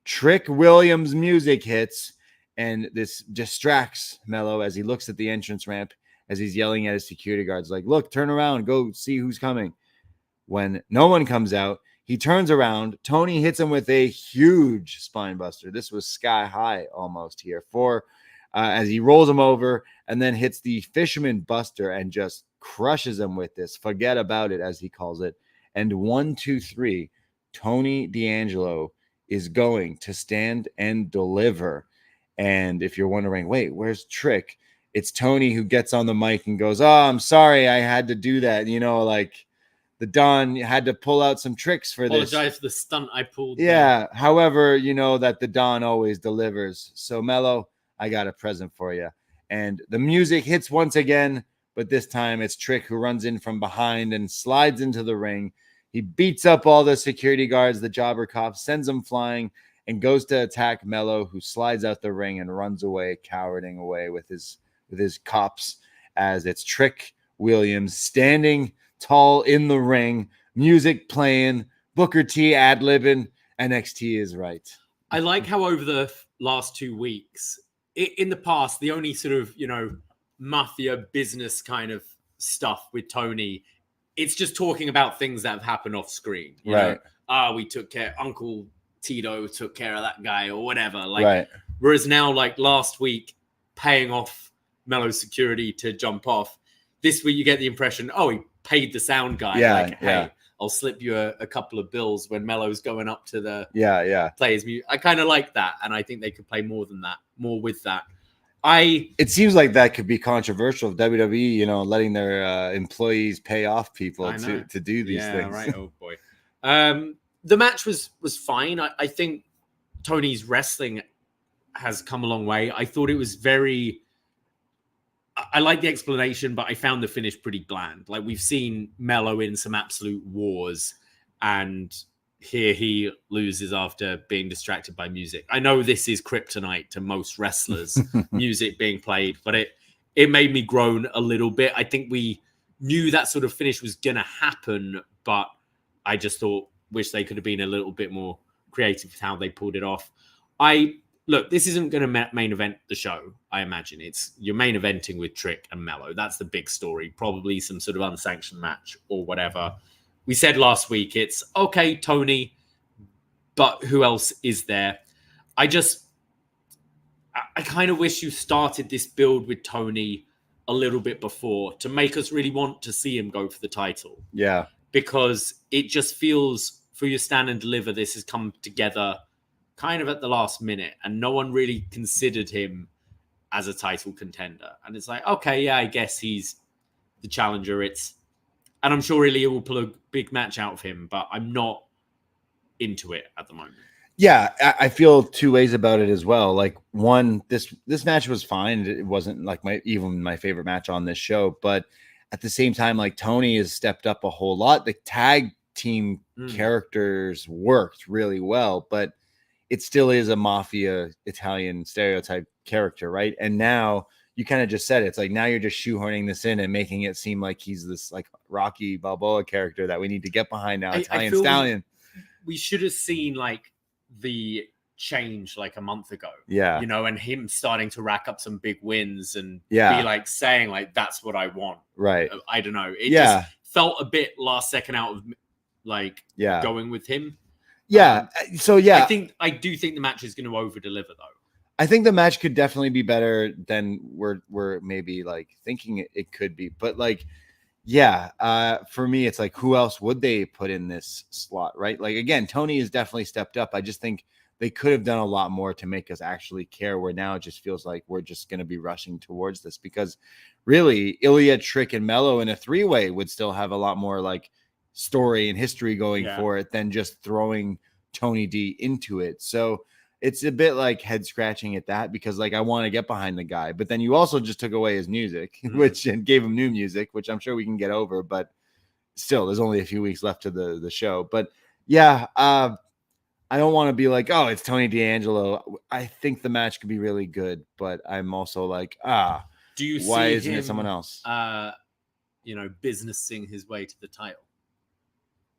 Trick Williams music hits, and this distracts Melo as he looks at the entrance ramp as he's yelling at his security guards, like, "Look, turn around, go see who's coming." When no one comes out, he turns around. Tony hits him with a huge spine buster. This was sky high almost here as he rolls him over and then hits the fisherman buster and just crushes him with this. Forget about it, as he calls it. And 1, 2, 3, Tony D'Angelo is going to stand and deliver. And if you're wondering, wait, where's Trick? It's Tony who gets on the mic and goes, "Oh, I'm sorry, I had to do that. You know, like the Don had to pull out some tricks for this. Apologize for the stunt I pulled." Yeah. However, you know that the Don always delivers. So Melo, I got a present for you. And the music hits once again, but this time it's Trick who runs in from behind and slides into the ring. He beats up all the security guards, the jobber cops, sends them flying, and goes to attack Melo, who slides out the ring and runs away, cowarding away with his cops, as it's Trick Williams standing tall in the ring, music playing, Booker T ad-libbing, NXT is right. I like how over the last 2 weeks, in the past, the only sort of, you know, mafia business kind of stuff with Tony, it's just talking about things that have happened off screen. You know? We took care, Uncle Tito took care of that guy or whatever. Like, whereas now, like last week, paying off Melo's security to jump off. This week, you get the impression, oh, he paid the sound guy. Hey, I'll slip you a couple of bills when Melo's going up to the players. I kind of like that, and I think they could play more with that. It seems like that could be controversial. WWE, you know, letting their employees pay off people to do these things. Right. Oh boy. The match was fine. I think Tony's wrestling has come a long way. I thought it was I like the explanation, but I found the finish pretty bland. Like, we've seen Melo in some absolute wars, and here he loses after being distracted by music. I know this is kryptonite to most wrestlers, music being played, but it made me groan a little bit. I think we knew that sort of finish was going to happen, but I just wish they could have been a little bit more creative with how they pulled it off. Look, this isn't going to main event the show, I imagine. You're main eventing with Trick and Melo. That's the big story. Probably some sort of unsanctioned match or whatever. We said last week, it's okay, Tony, but who else is there? I kind of wish you started this build with Tony a little bit before to make us really want to see him go for the title. Yeah. Because it just feels, for your stand and deliver, this has come together kind of at the last minute, and no one really considered him as a title contender. And it's like, okay, yeah, I guess he's the challenger. And I'm sure Ilja will pull a big match out of him, but I'm not into it at the moment. Yeah, I feel two ways about it as well. Like, one, this match was fine. It wasn't like my favorite match on this show, but at the same time, like, Tony has stepped up a whole lot. The tag team characters worked really well, but it still is a mafia Italian stereotype character, right? And now you kind of just said it. It's like now you're just shoehorning this in and making it seem like he's this like Rocky Balboa character that we need to get behind now. Italian Stallion. We should have seen like the change like a month ago. Yeah. You know, and him starting to rack up some big wins and be like saying like, that's what I want. Right. I don't know. It just felt a bit last second out of like going with him. Yeah. I do think the match is going to over deliver though. I think the match could definitely be better than we're maybe like thinking it could be. But like, for me, it's like, who else would they put in this slot, right? Like, again, Tony has definitely stepped up. I just think they could have done a lot more to make us actually care, where now it just feels like we're just going to be rushing towards this, because really Ilja, Trick, and Melo in a three-way would still have a lot more like story and history going for it than just throwing Tony D into it. So it's a bit like head scratching at that, because like I want to get behind the guy, but then you also just took away his music, and gave him new music, which I'm sure we can get over, but still there's only a few weeks left to the show. But I don't want to be like, oh, it's Tony D'Angelo. I think the match could be really good, but I'm also like, why isn't it someone else? Businessing his way to the title.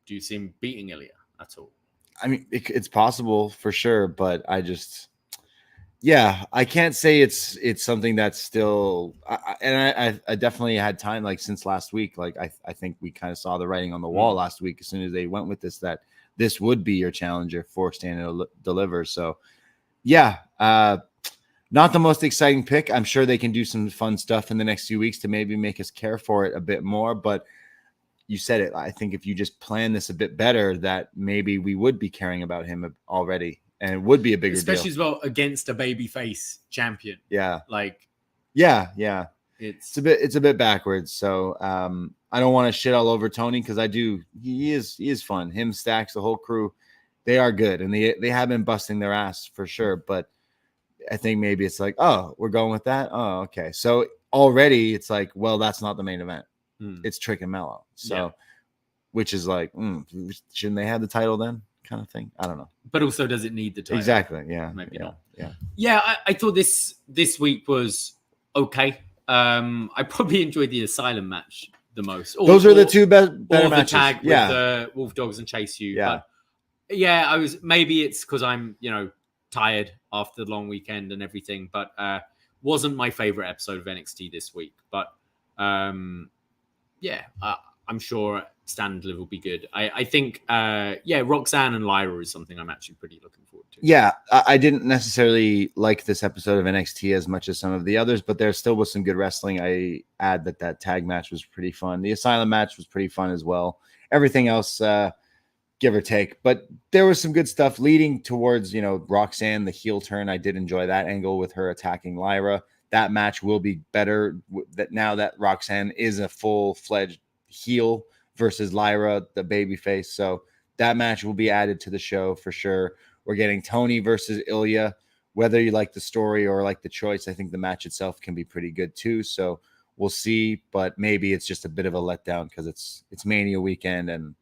Do you see him beating Ilja at all? I mean, it's possible for sure, but I just, I can't say it's something that's still. I definitely had time, like since last week. Like I think we kind of saw the writing on the wall last week as soon as they went with this, that this would be your challenger for Stand and Deliver. So, not the most exciting pick. I'm sure they can do some fun stuff in the next few weeks to maybe make us care for it a bit more, but. You said it. I think if you just plan this a bit better, that maybe we would be caring about him already, and it would be a bigger especially deal. as well against a babyface champion. It's a bit backwards. So I don't want to shit all over Tony, because he is fun. Him, Stacks, the whole crew, they are good, and they have been busting their ass for sure. But I think maybe it's like, oh, we're going with that. Oh, okay. So already it's like, well, that's not the main event. It's Trick and Melo. So, which is like, shouldn't they have the title then? Kind of thing. I don't know. But also, does it need the title? Exactly. Yeah. Maybe not. Yeah. I thought this week was okay. I probably enjoyed the Asylum match the most. Those are the two better matches. The tag with the Wolfdogs and Chase You. Yeah. But maybe it's because I'm, tired after the long weekend and everything, but wasn't my favorite episode of NXT this week. But I'm sure Stand and Deliver will be good. I think, Roxanne and Lyra is something I'm actually pretty looking forward to. Yeah, I didn't necessarily like this episode of NXT as much as some of the others, but there still was some good wrestling. I add that tag match was pretty fun. The Asylum match was pretty fun as well. Everything else, give or take. But there was some good stuff leading towards, Roxanne, the heel turn. I did enjoy that angle with her attacking Lyra. That match will be better that now that Roxanne is a full-fledged heel versus Lyra, the babyface. So that match will be added to the show for sure. We're getting Tony versus Ilja. Whether you like the story or like the choice, I think the match itself can be pretty good too. So we'll see, but maybe it's just a bit of a letdown because it's Mania weekend and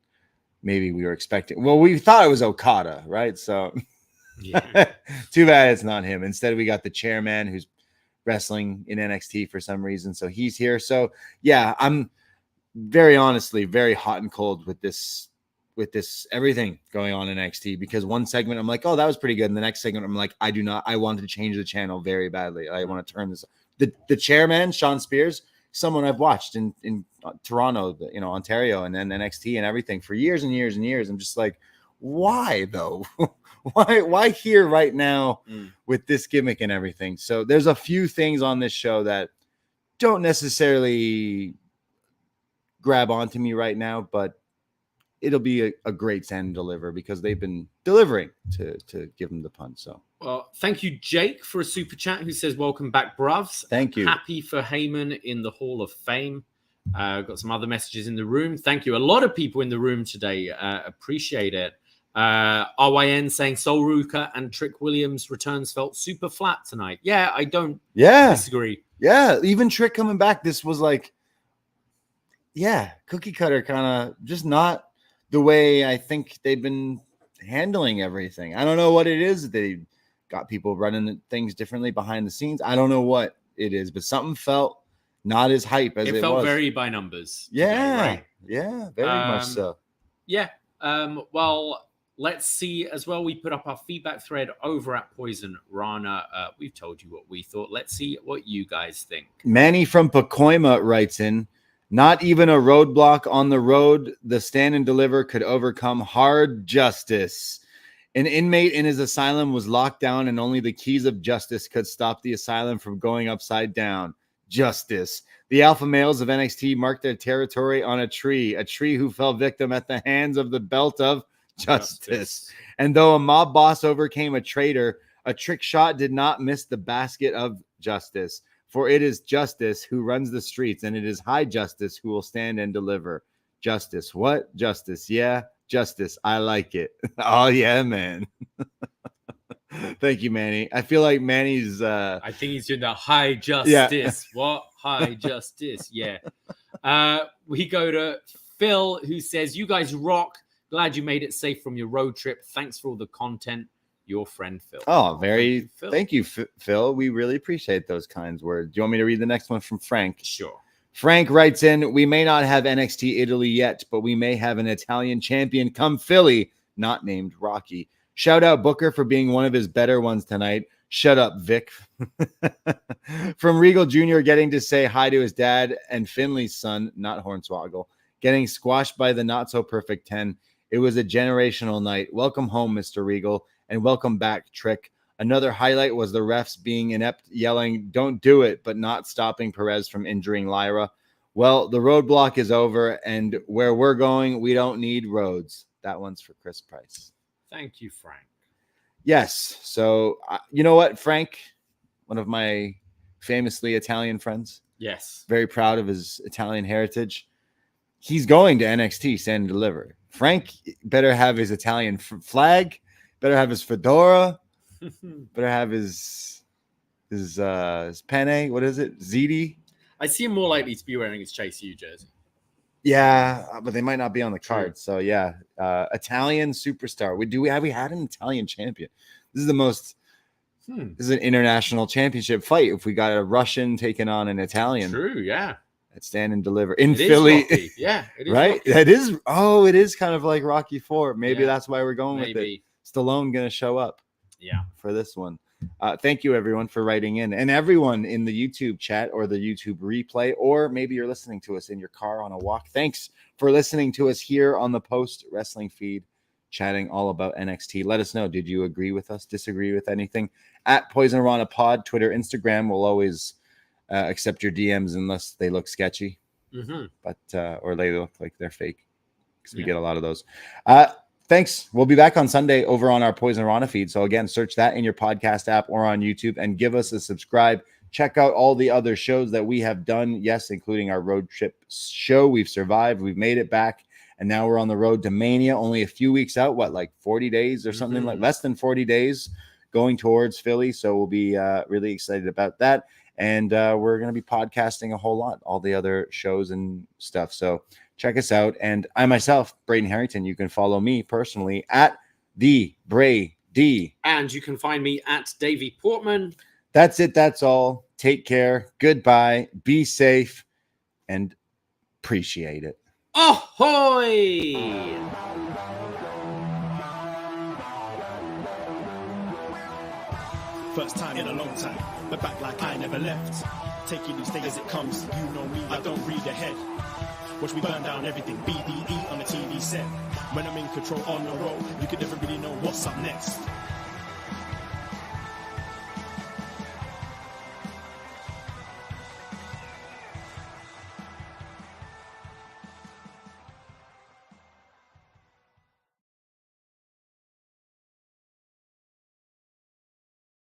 maybe we were expecting. Well, we thought it was Okada, right? So too bad it's not him. Instead, we got the chairman who's wrestling in NXT for some reason. So he's here. So I'm very honestly very hot and cold with this everything going on in NXT, because one segment I'm like, oh, that was pretty good. And the next segment I'm like, I wanted to change the channel very badly. I want to turn this. The chairman, Sean Spears, someone I've watched in Toronto, Ontario, and then NXT and everything for years and years and years. I'm just like, why though? Why here right now with this gimmick and everything? So there's a few things on this show that don't necessarily grab onto me right now, but it'll be a great stand and deliver because they've been delivering, to give them the pun. So, well, thank you, Jake, for a super chat who says, welcome back, bruvs. Thank you. Happy for Heyman in the Hall of Fame. Got some other messages in the room. Thank you. A lot of people in the room today. Appreciate it. RYN saying Sol Ruca and Trick Williams returns felt super flat tonight. Yeah, I don't disagree. Yeah, even Trick coming back, this was like, cookie cutter kind of, just not the way I think they've been handling everything. I don't know what it is. They got people running things differently behind the scenes. I don't know what it is, but something felt not as hype as it was. It felt very by numbers. Yeah, today, right? Yeah, very much so. Yeah. Well, let's see as well. We put up our feedback thread over at Poison Rana. We've told you what we thought. Let's see what you guys think. Manny from Pacoima writes in, not even a roadblock on the road. The stand and deliver could overcome hard justice. An inmate in his asylum was locked down and only the keys of justice could stop the asylum from going upside down. Justice. The alpha males of NXT marked their territory on a tree who fell victim at the hands of the belt of justice. And though a mob boss overcame a traitor, a trick shot did not miss the basket of justice. For it is justice who runs the streets, and it is high justice who will stand and deliver. Justice. What? Justice. Yeah, justice. I like it. Oh, yeah, man. Thank you, Manny. I feel like Manny's... I think he's doing the high justice. Yeah. What? High justice. Yeah. We go to Phil, who says, you guys rock. Glad you made it safe from your road trip. Thanks for all the content. Your friend, Phil. Oh, thank you, Phil. We really appreciate those kind words. Do you want me to read the next one from Frank? Sure. Frank writes in, we may not have NXT Italy yet, but we may have an Italian champion come Philly, not named Rocky. Shout out Booker for being one of his better ones tonight. Shut up, Vic. From Regal Jr. getting to say hi to his dad and Finley's son, not Hornswoggle, getting squashed by the not-so-perfect 10. It was a generational night. Welcome home, Mr. Regal, and welcome back, Trick. Another highlight was the refs being inept, yelling, don't do it, but not stopping Perez from injuring Lyra. Well, the roadblock is over, and where we're going, we don't need roads. That one's for Chris Price. Thank you, Frank. Yes. So, you know what, Frank, one of my famously Italian friends. Yes. Very proud of his Italian heritage. He's going to NXT, stand and deliver. Frank better have his Italian flag, better have his fedora, better have his penne. What is it? Ziti? I see him more likely to be wearing his Chase U jersey. Yeah, but they might not be on the card. So yeah, Italian superstar. Have we had an Italian champion? This is the most. This is an international championship fight. If we got a Russian taking on an Italian, true, yeah. At stand and deliver in Philly, yeah, it is right. Rocky. That is. Oh, it is kind of like Rocky 4. Maybe that's why we're going with it. Stallone gonna show up. Yeah, for this one. Thank you, everyone, for writing in, and everyone in the YouTube chat or the YouTube replay, or maybe you're listening to us in your car on a walk. Thanks for listening to us here on the Post Wrestling feed, chatting all about NXT. Let us know. Did you agree with us? Disagree with anything? At Poisonrana Pod, Twitter, Instagram. We'll always accept your DMs unless they look sketchy, but or they look like they're fake, because we get a lot of those. Thanks. We'll be back on Sunday over on our Poisonrana feed. So again, search that in your podcast app or on YouTube and give us a subscribe. Check out all the other shows that we have done. Yes, including our road trip show. We've survived. We've made it back. And now we're on the road to Mania, only a few weeks out. What, like 40 days or something, like less than 40 days going towards Philly. So we'll be really excited about that. And we're going to be podcasting a whole lot, all the other shows and stuff. So check us out. And I myself, Braden Herrington, you can follow me personally at the Bray D. And you can find me at Davie Portman. That's it. That's all. Take care. Goodbye. Be safe and appreciate it. Ahoy! First time in a long time, but back like I never left. Taking these days as it comes, you know me, I don't read ahead. Watch me burn down everything, BDE on the TV set. When I'm in control on the road, you can never really know what's up next.